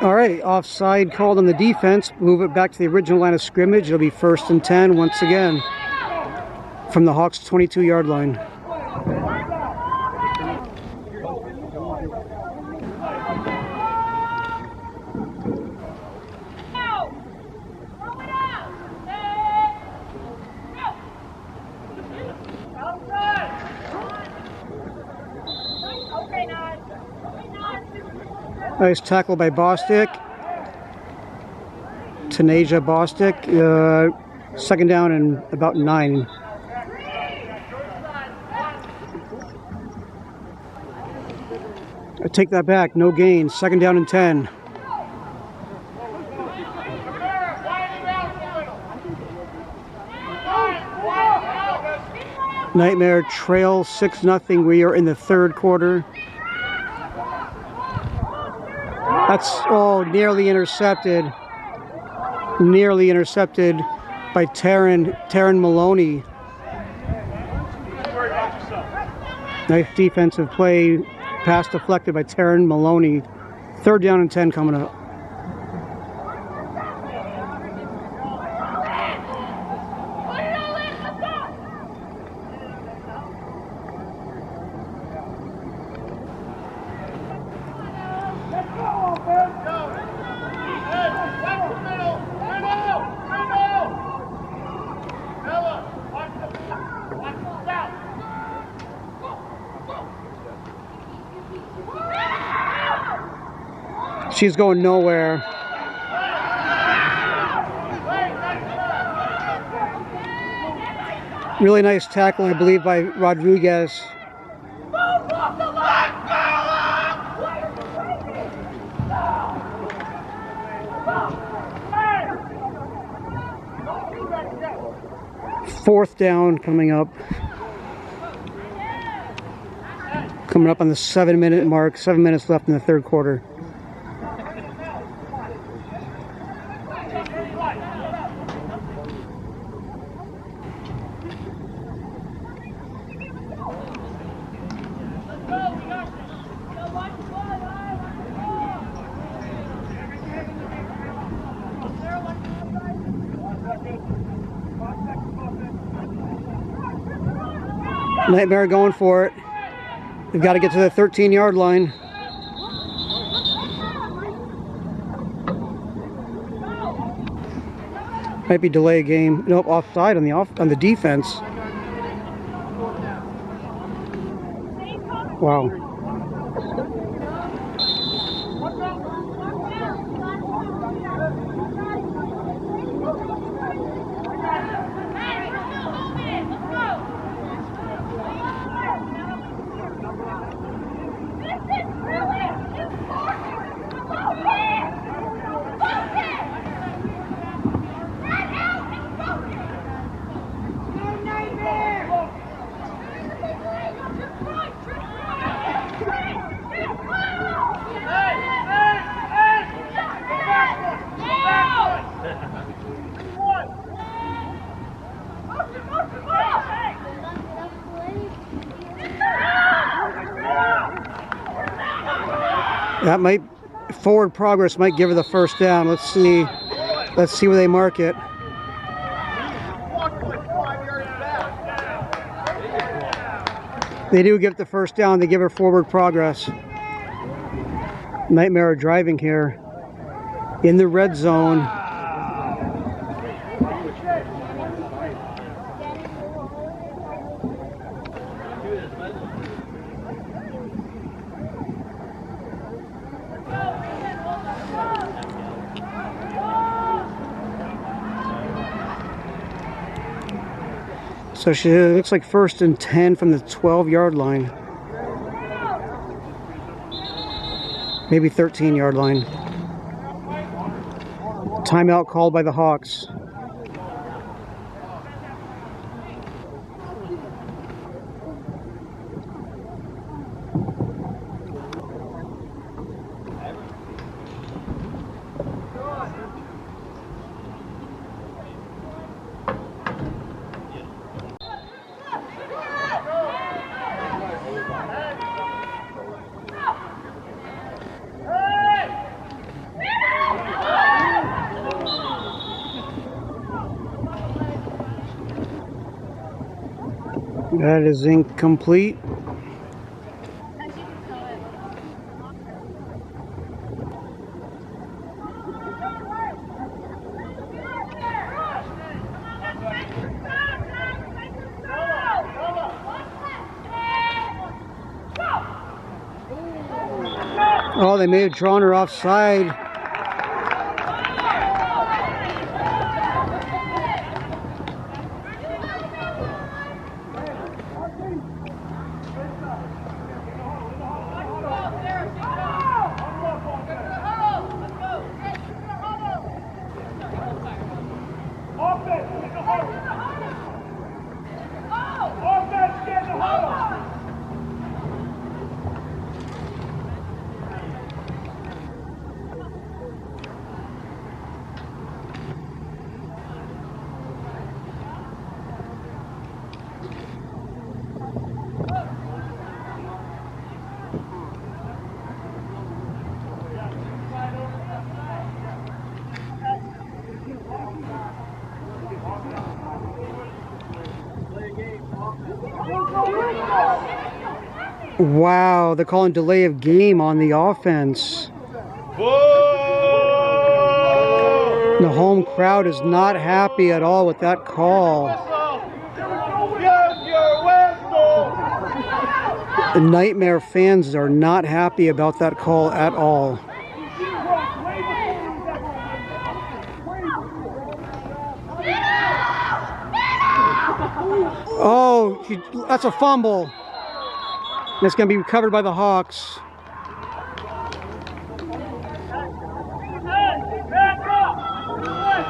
All right, offside called on the defense. Move it back to the original line of scrimmage. It'll be 1st and 10 once again from the Hawks' 22-yard line. Nice tackle by Bostick. Tanasia Bostick. 2nd down and about 9. I take that back. No gain. 2nd down and 10. Nightmare trail 6-0. We are in the 3rd quarter. That's, oh, nearly intercepted. Nearly intercepted by Taryn Maloney. Nice defensive play. Pass deflected by Taryn Maloney. 3rd down and 10 coming up. She's going nowhere. Really nice tackle, I believe, by Rodriguez. Fourth down coming up. Coming up on the 7-minute mark. 7 minutes left in the 3rd quarter. Nightmare going for it. They've got to get to the 13-yard line. Might be delay game. Nope, offside on the defense. Wow. That might, forward progress might give her the first down. Let's see where they mark it. They do give the first down. They give her forward progress. Nightmare driving here in the red zone. So she looks like 1st and 10 from the 12-yard line. Maybe 13-yard line. Timeout called by the Hawks. That is incomplete. Oh, they may have drawn her offside. Wow, they're calling delay of game on the offense. Whoa! The home crowd is not happy at all with that call. The Nightmare fans are not happy about that call at all. Oh, that's a fumble. It's going to be recovered by the Hawks.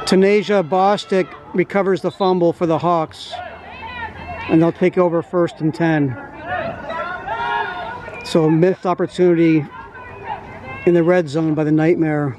Tanasia Bostic recovers the fumble for the Hawks. And they'll take over 1st and 10. So a missed opportunity in the red zone by the Nightmare.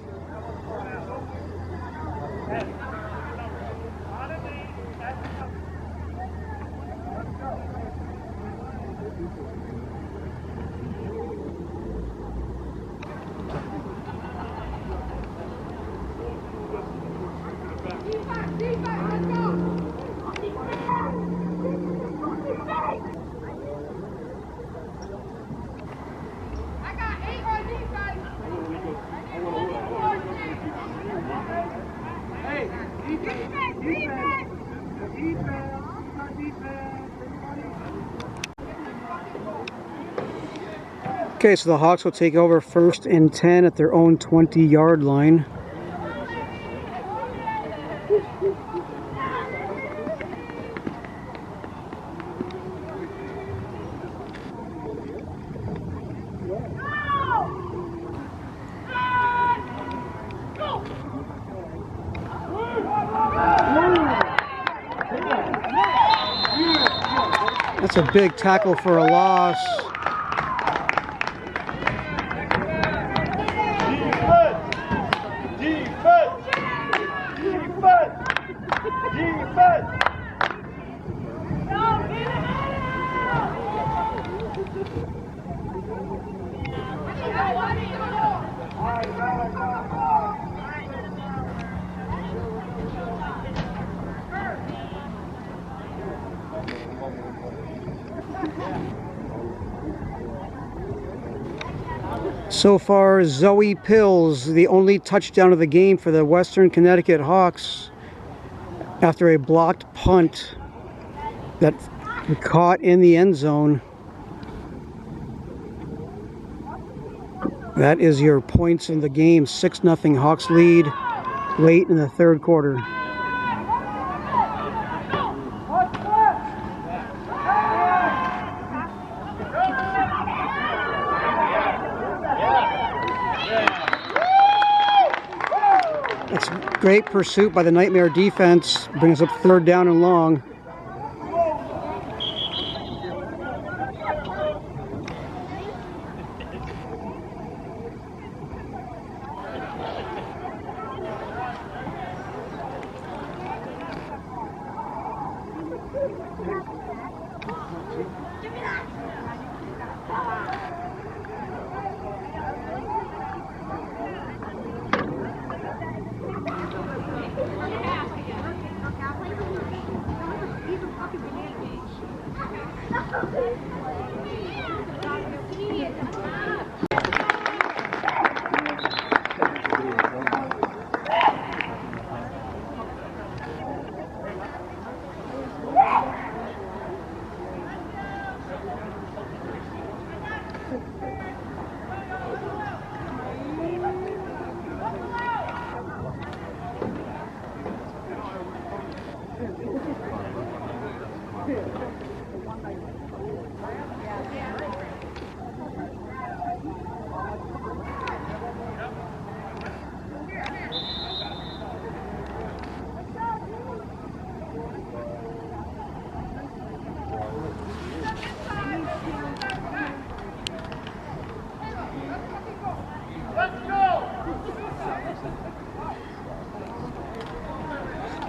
Okay, so the Hawks will take over 1st and 10 at their own 20-yard line. That's a big tackle for a loss. So far, Zoe Pills, the only touchdown of the game for the Western Connecticut Hawks after a blocked punt that caught in the end zone. That is your points in the game. 6-0 Hawks lead late in the third quarter. That's great pursuit by the Nightmare defense. Brings up 3rd down and long.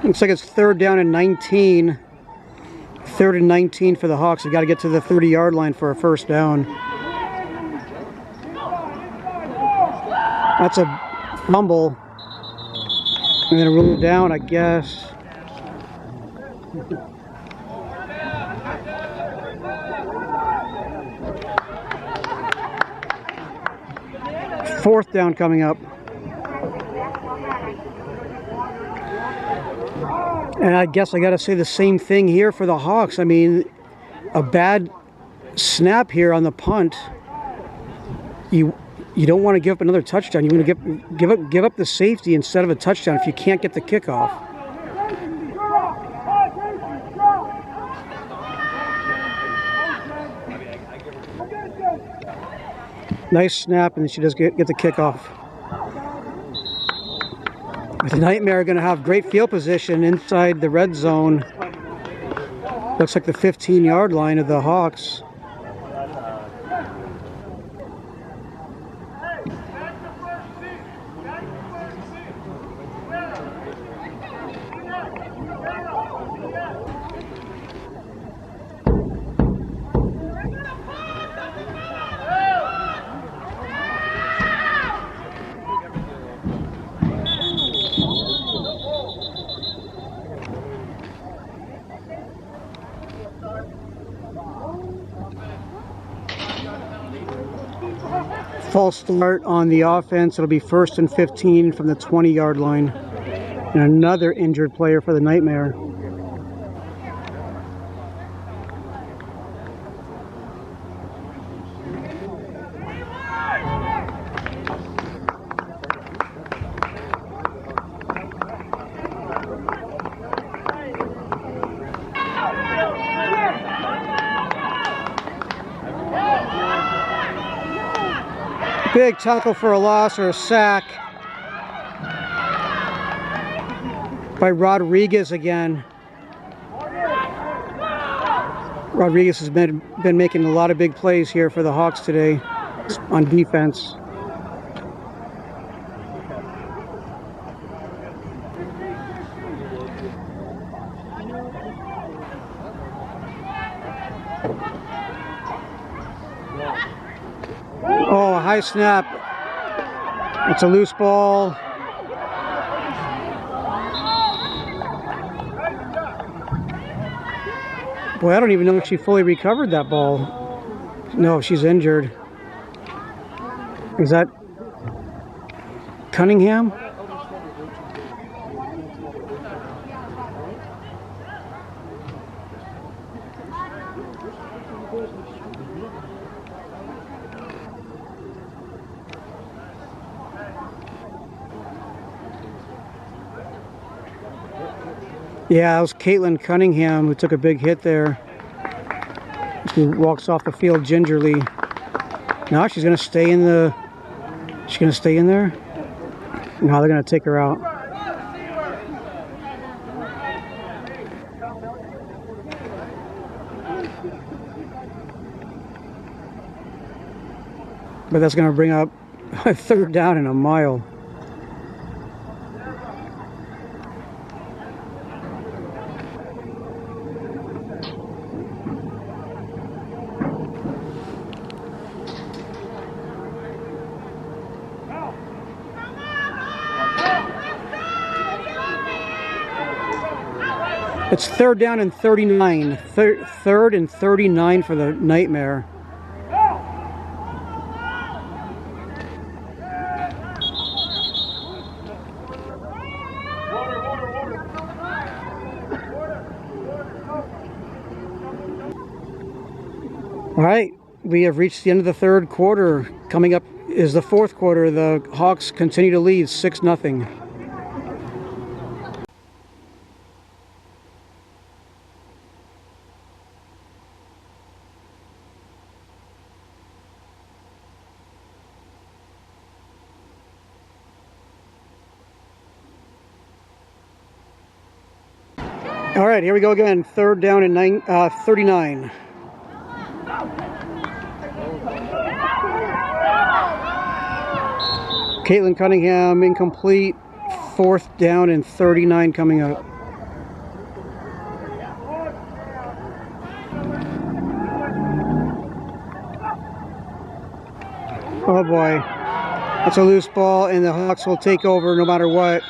Looks like it's 3rd down and 19. 3rd and 19 for the Hawks. We've got to get to the 30-yard line for a 1st down. That's a fumble. I'm going to rule it down, I guess. Fourth down coming up. And I guess I got to say the same thing here for the Hawks. I mean, a bad snap here on the punt. You don't want to give up another touchdown. You want to give up the safety instead of a touchdown if you can't get the kickoff. Nice snap, and she does get the kickoff. The Nightmare are going to have great field position inside the red zone. Looks like the 15-yard line of the Hawks. False start on the offense. It'll be 1st and 15 from the 20-yard line. And another injured player for the Nightmare. Big tackle for a loss or a sack by Rodriguez again. Rodriguez has been making a lot of big plays here for the Hawks today on defense. Oh, a high snap. It's a loose ball. Boy, I don't even know if she fully recovered that ball. No, she's injured. Is that Cunningham? Yeah, it was Caitlin Cunningham who took a big hit there. She walks off the field gingerly. Now she's gonna stay in the. She's gonna stay in there. No, they're gonna take her out. But that's gonna bring up a third down and a mile. It's third down and 39. Third and 39 for the Nightmare. All right, we have reached the end of the third quarter. Coming up is the fourth quarter. The Hawks continue to lead 6-0. All right, here we go again. Third down and 39. Caitlin Cunningham incomplete. Fourth down and 39 coming up. Oh boy, that's a loose ball, and the Hawks will take over no matter what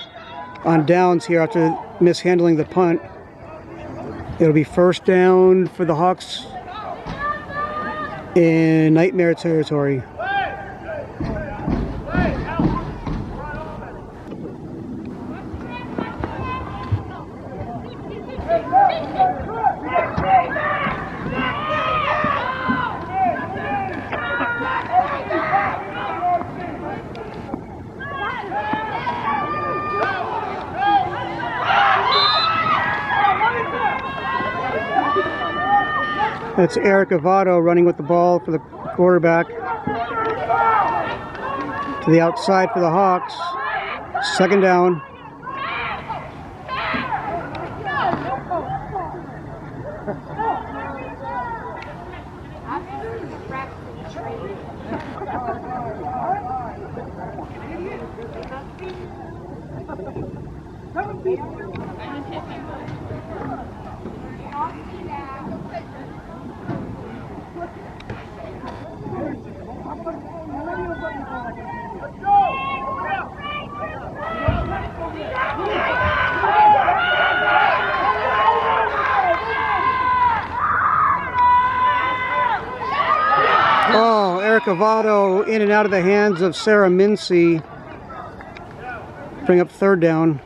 on downs here after mishandling the punt. It'll be first down for the Hawks in Nightmare territory. That's Eric Avado running with the ball for the quarterback. To the outside for the Hawks. Second down. Oh, Eric Avado in and out of the hands of Sarah Mincy. Bring up third down.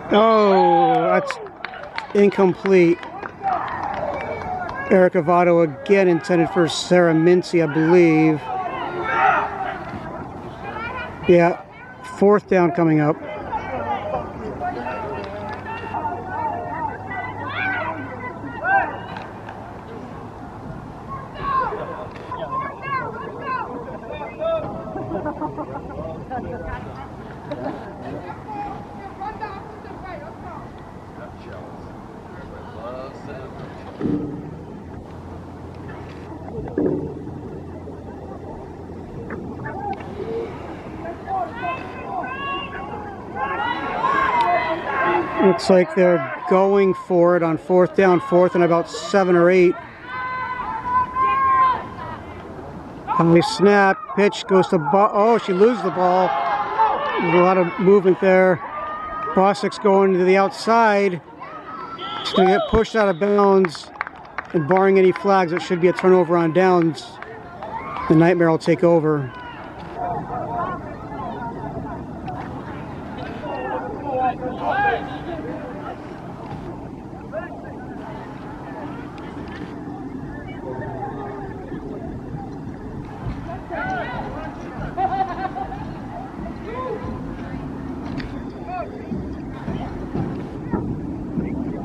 Oh, that's incomplete. Eric Avado again intended for Sarah Mincy, I believe. Yeah, fourth down coming up. Looks like they're going for it on 4th down, 4th and about 7 or 8. High snap, pitch goes to oh, she loses the ball. There's a lot of movement there. Bostic's going to the outside. It's going to get pushed out of bounds, and barring any flags, it should be a turnover on downs. The Nightmare will take over.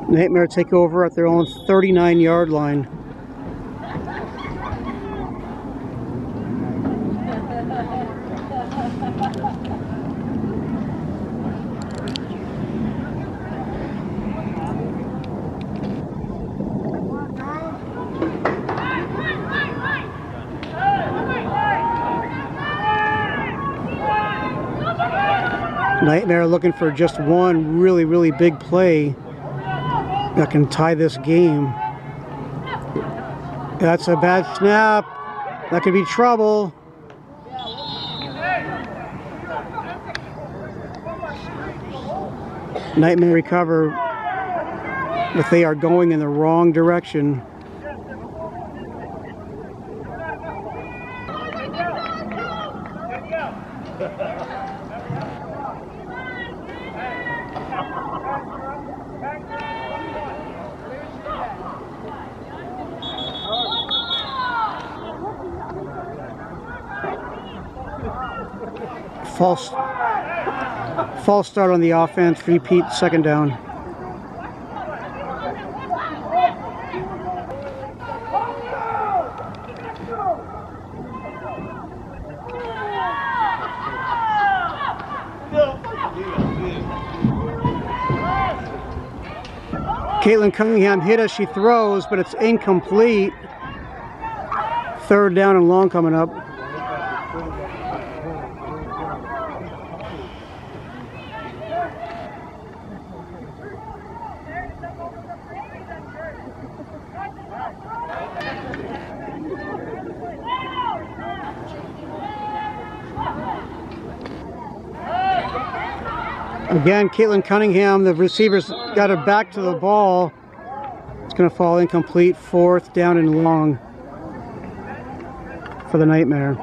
Nightmare take over at their own 39-yard line. Nightmare looking for just one really big play that can tie this game. That's a bad snap. That could be trouble. Nightmare recover, but they are going in the wrong direction. False start on the offense, repeat, 2nd down. Caitlin Cunningham hit as she throws, but it's incomplete. 3rd down and long coming up. Again, Caitlin Cunningham, the receivers got her back to the ball. It's going to fall incomplete, 4th down and long for the Nightmare.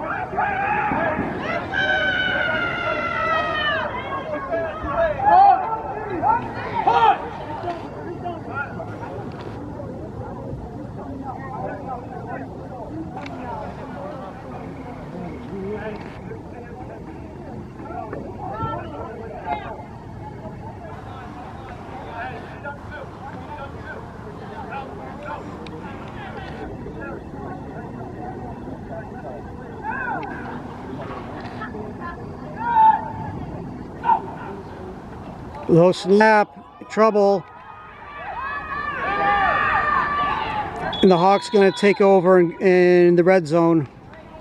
Low snap, trouble. And the Hawks going to take over in the red zone.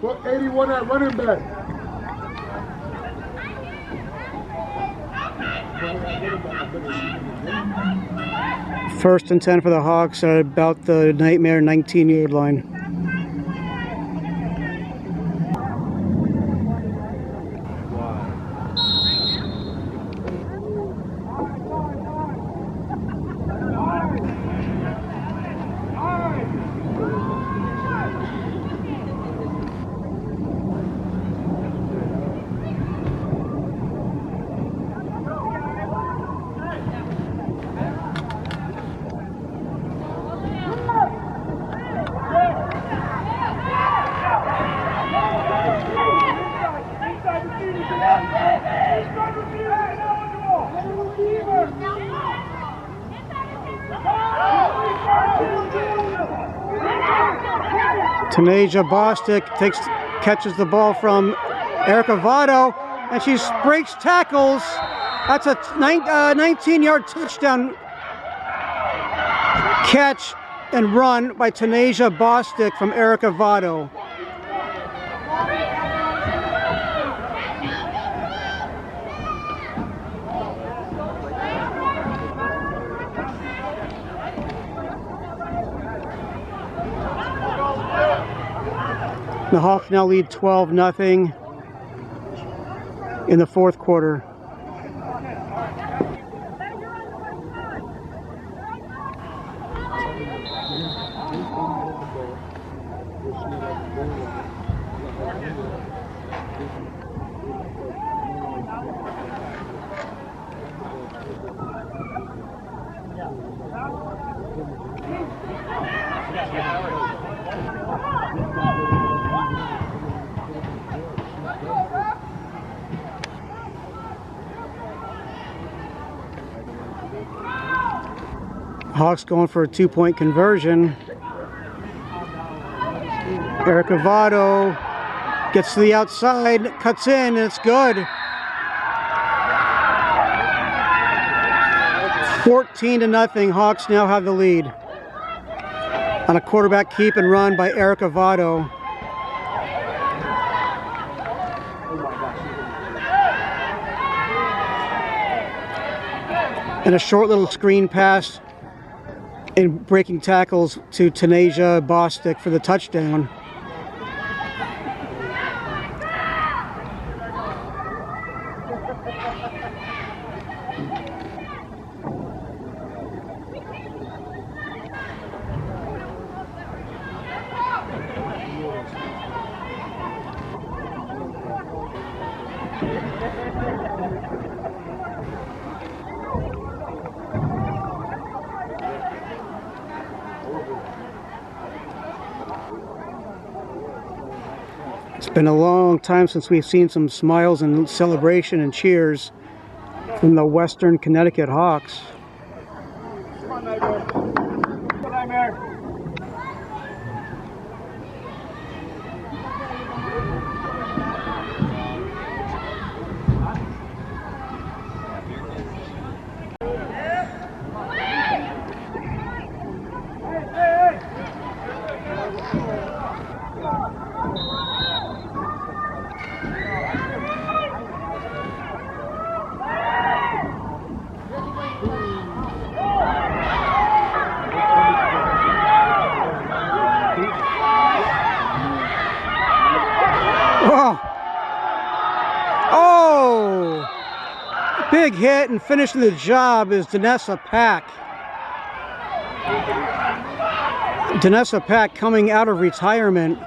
Put 81 at running back. First and 10 for the Hawks at about the Nightmare 19-yard line. Tanasia Bostic catches the ball from Erica Votto, and she breaks tackles. That's a 19-yard touchdown catch and run by Tanasia Bostic from Erica Votto. The Hawks now lead 12-0 in the fourth quarter. Hawks going for a two-point conversion. Eric Avado gets to the outside, cuts in, and it's good. 14-0. Hawks now have the lead on a quarterback keep and run by Eric Avado. And a short little screen pass and breaking tackles to Tanasia Bostic for the touchdown. It's been a long time since we've seen some smiles and celebration and cheers from the Western Connecticut Hawks. Oh! Big hit, and finishing the job is Danessa Pack. Danessa Pack coming out of retirement.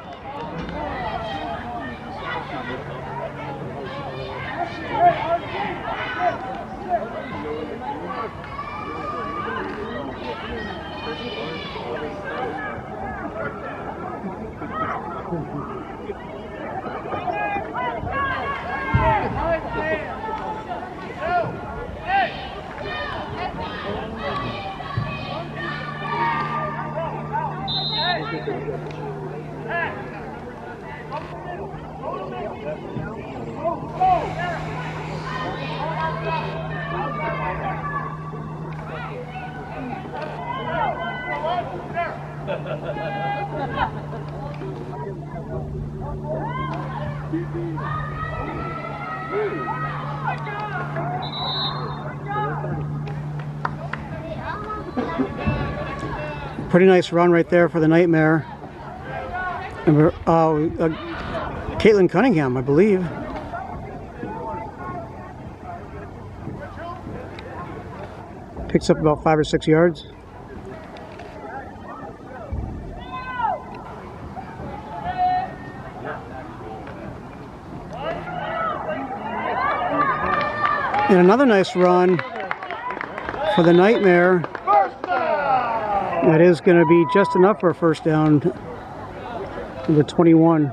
Pretty nice run right there for the Nightmare. And Caitlin Cunningham, I believe. Picks up about 5 or 6 yards. And another nice run for the Nightmare. That is going to be just enough for a first down. Number 21.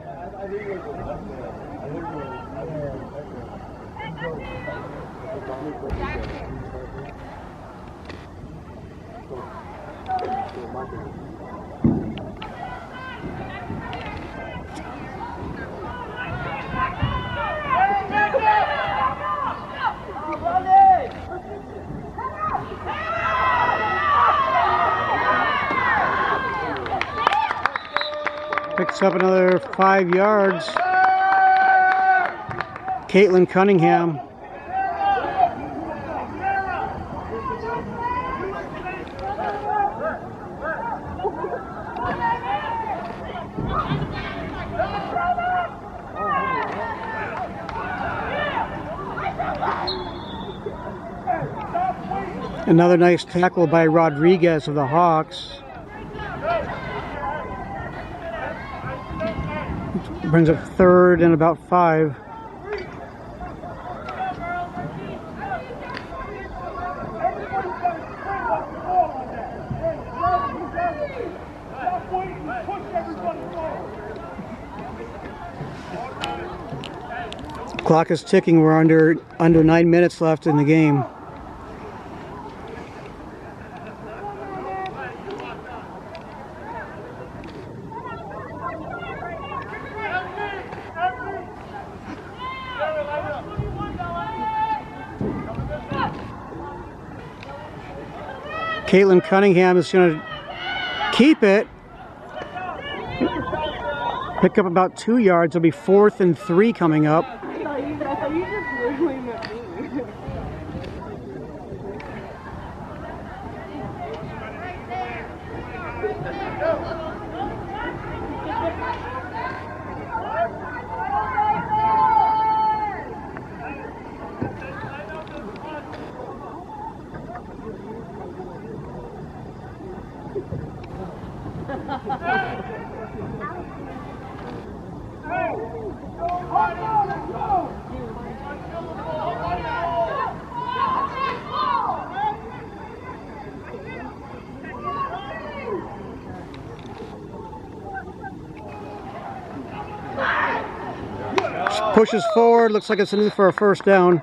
Picks up another 5 yards. Caitlin Cunningham. Another nice tackle by Rodriguez of the Hawks. Brings up 3rd and about 5. Clock is ticking. We're under 9 minutes left in the game. Caitlin Cunningham is going to keep it. Pick up about 2 yards. It'll be 4th and 3 coming up. I thought you just literally meant me. Pushes forward, looks like it's in for a first down.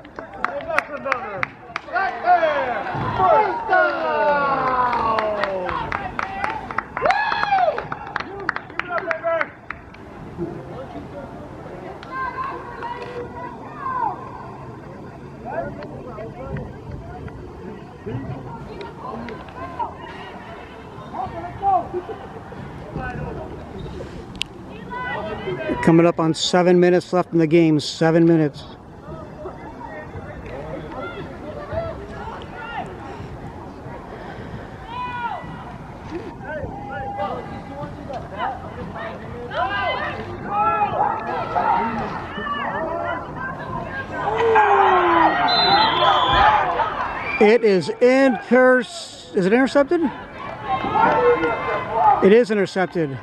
Coming up on 7 minutes left in the game. 7 minutes. It is Is it intercepted? It is intercepted.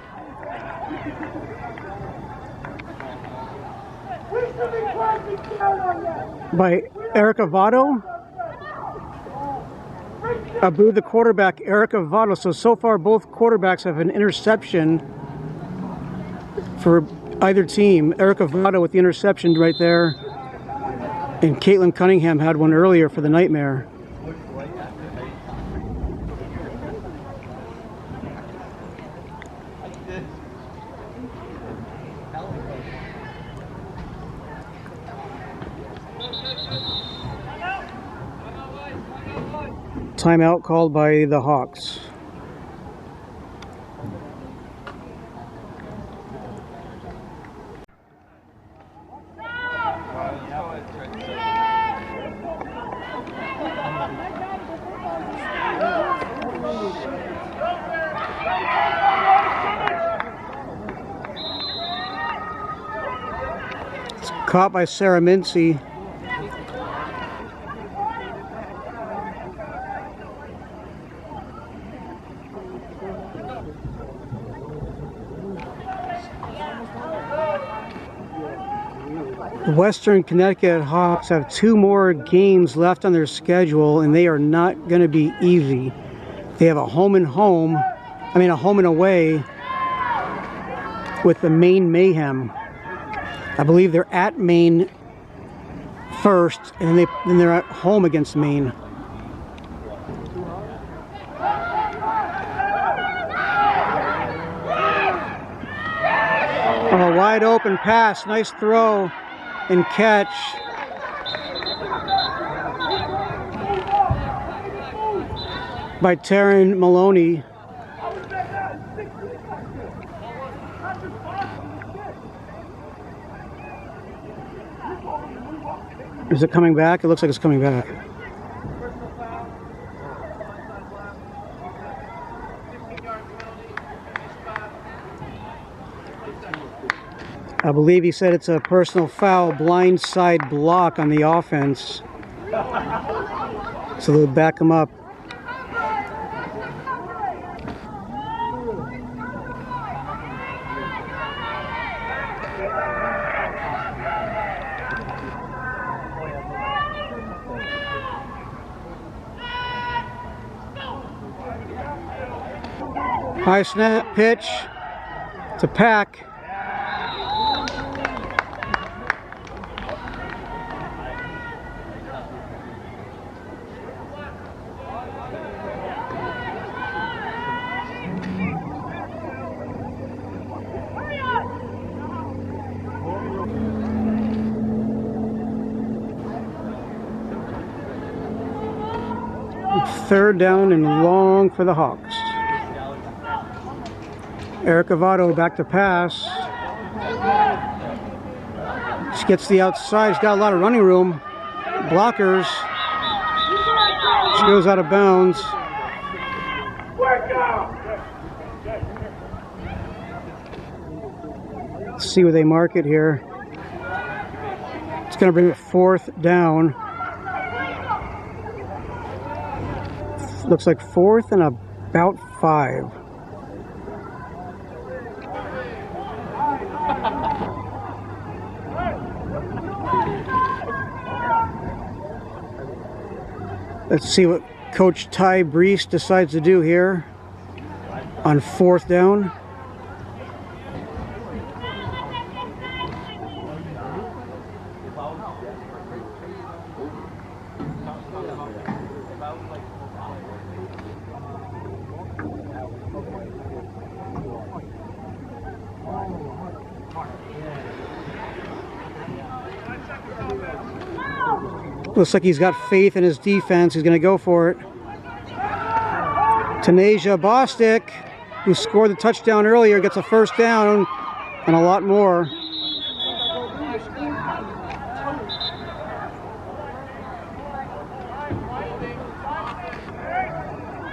By Erica Votto. Abu, the quarterback, Erica Votto. So far both quarterbacks have an interception for either team. Erica Votto with the interception right there. And Caitlin Cunningham had one earlier for the Nightmare. Timeout called by the Hawks. It's caught by Sarah Mincy. The Western Connecticut Hawks have 2 more games left on their schedule, and they are not going to be easy. They have a home and away with the Maine Mayhem. I believe they're at Maine first, and then they're at home against Maine. A wide open pass, nice throw and catch. By Taryn Maloney. Is it coming back? It looks like it's coming back. I believe he said it's a personal foul, blindside block on the offense. So they'll back him up. High snap pitch to Pack. Third down and long for the Hawks. Eric Avado back to pass. She gets the outside. She's got a lot of running room. Blockers. She goes out of bounds. Let's see where they mark it here. It's going to bring it 4th down. Looks like 4th and about 5. Let's see what Coach Ty Brees decides to do here on 4th down. Looks like he's got faith in his defense. He's going to go for it. Tanasia Bostic, who scored the touchdown earlier, gets a 1st down and a lot more.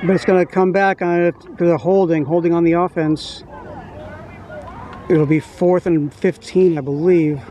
But it's going to come back on it to the holding on the offense. It'll be 4th and 15, I believe.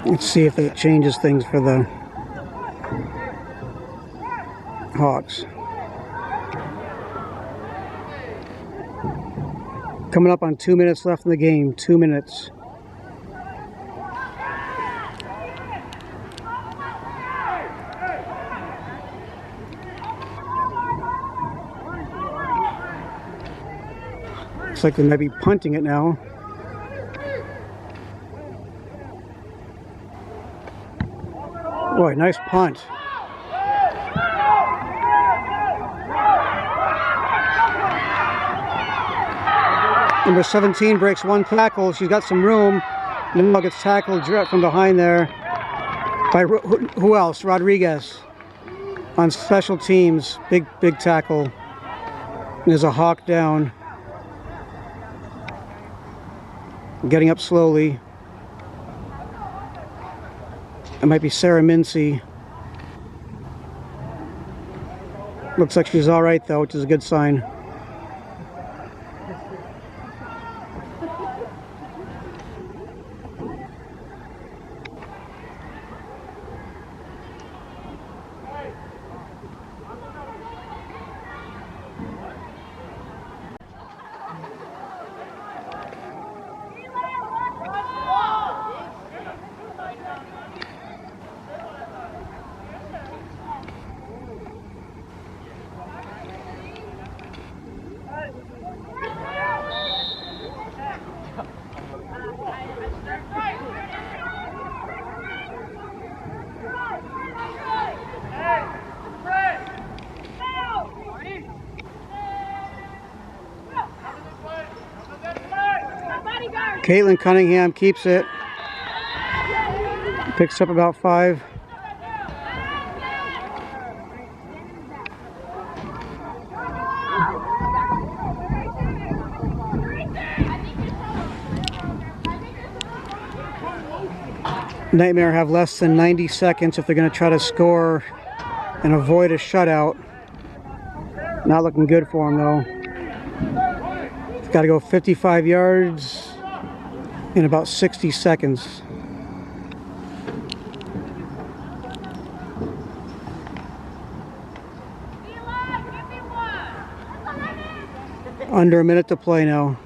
Let's see if that changes things for the Hawks. Coming up on 2 minutes left in the game. 2 minutes. Looks like they might be punting it now. Boy, nice punt. Number 17 breaks 1 tackle. She's got some room. Now gets tackled from behind there by who else? Rodriguez on special teams. Big tackle. And there's a Hawk down. Getting up slowly. It might be Sarah Mincy. Looks like she's all right though, which is a good sign. Caitlin Cunningham keeps it. Picks up about 5. Nightmare have less than 90 seconds if they're going to try to score and avoid a shutout. Not looking good for them though. It's got to go 55 yards in about 60 seconds. Under a minute to play now.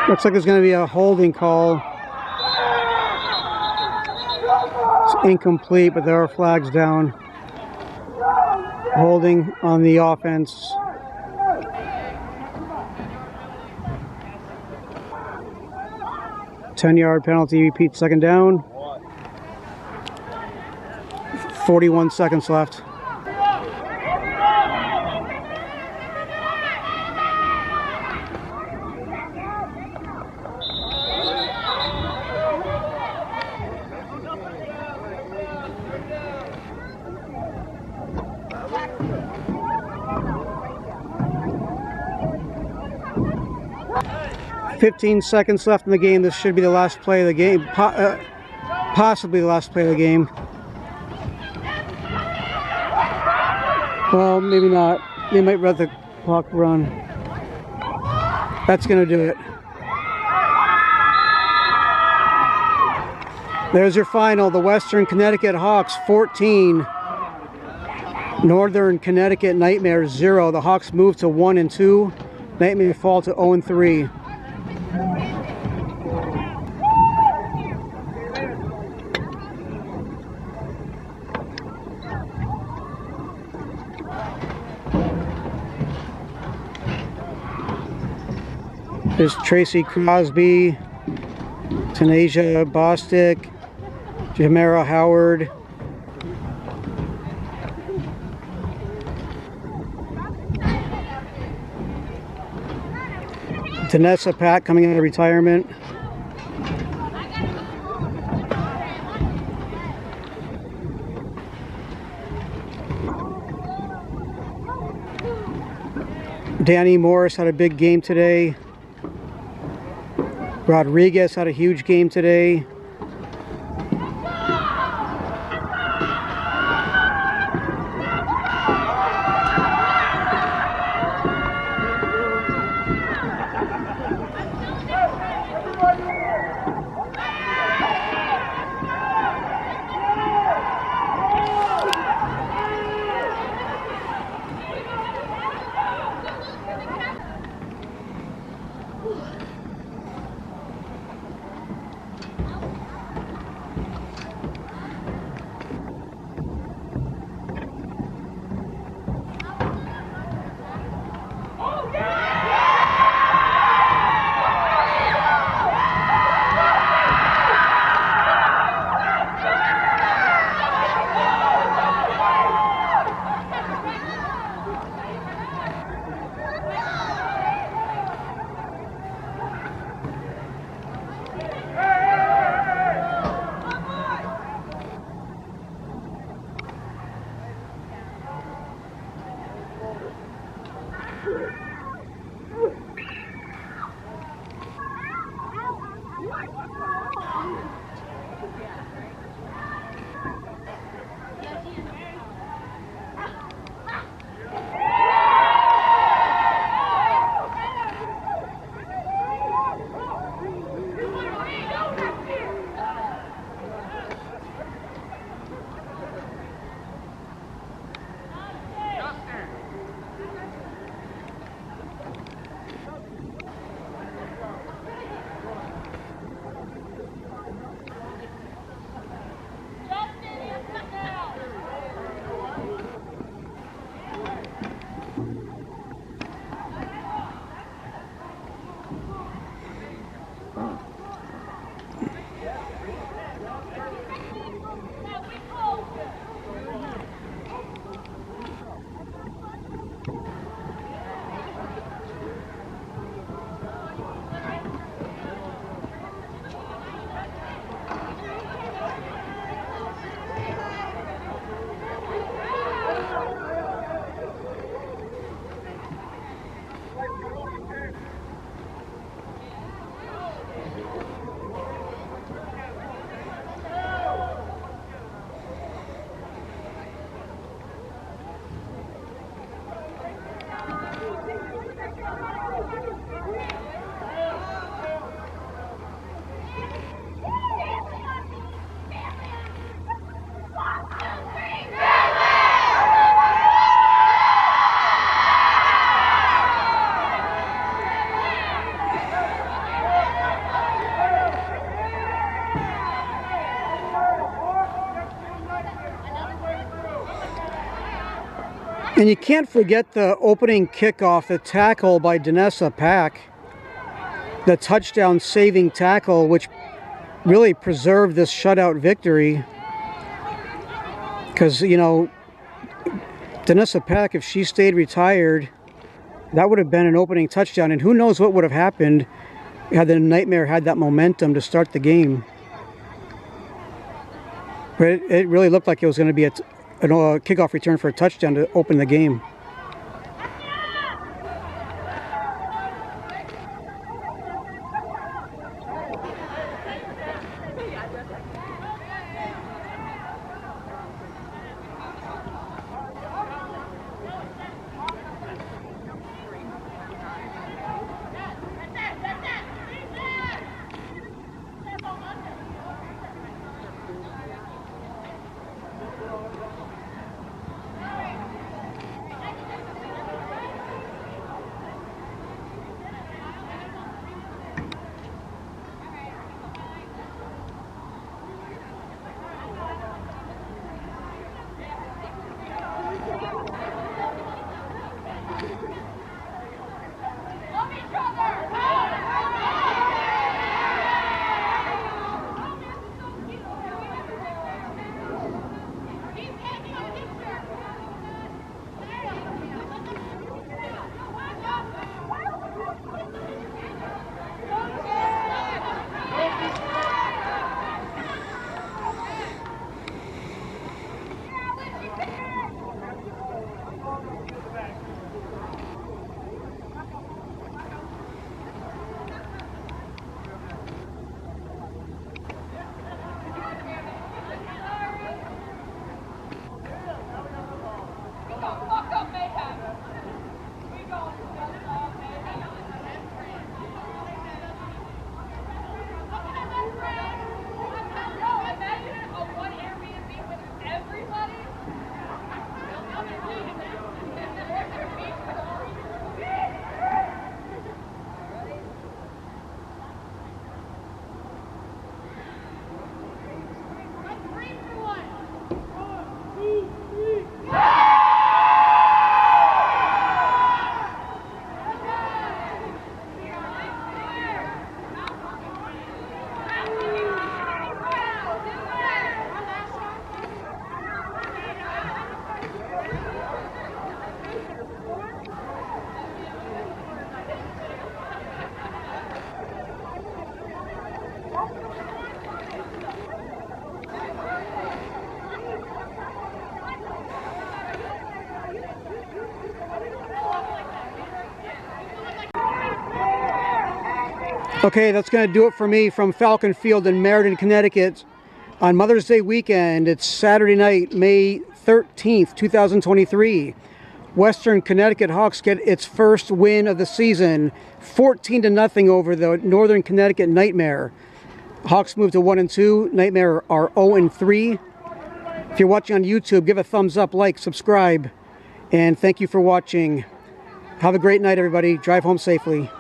Looks like there's going to be a holding call. It's incomplete, but there are flags down. Holding on the offense. Ten-yard penalty, repeat, second down. 41 seconds left. Fifteen seconds left in the game. This should be the last play of the game. Possibly the last play of the game. Well, maybe not. They might let the clock run. That's going to do it. There's your final. The Western Connecticut Hawks 14. Northern Connecticut Nightmares 0. The Hawks move to 1-2. Nightmare fall to 0-3. There's Tracy Crosby, Tanasia Bostic, Jamera Howard, Danessa Pat coming out of retirement. Danny Morris had a big game today. Rodriguez had a huge game today. And you can't forget the opening kickoff, the tackle by Danessa Pack, the touchdown saving tackle, which really preserved this shutout victory. Because, you know, Danessa Pack, if she stayed retired, that would have been an opening touchdown. And who knows what would have happened had the Nightmare had that momentum to start the game. But it really looked like it was going to be a kickoff return for a touchdown to open the game. Okay, that's going to do it for me from Falcon Field in Meriden, Connecticut on Mother's Day weekend. It's Saturday night, May 13th, 2023. Western Connecticut Hawks get its first win of the season, 14-0 over the Northern Connecticut Nightmare. Hawks move to 1-2. Nightmare are 0-3. If you're watching on YouTube, give a thumbs up, like, subscribe, and thank you for watching. Have a great night, everybody. Drive home safely.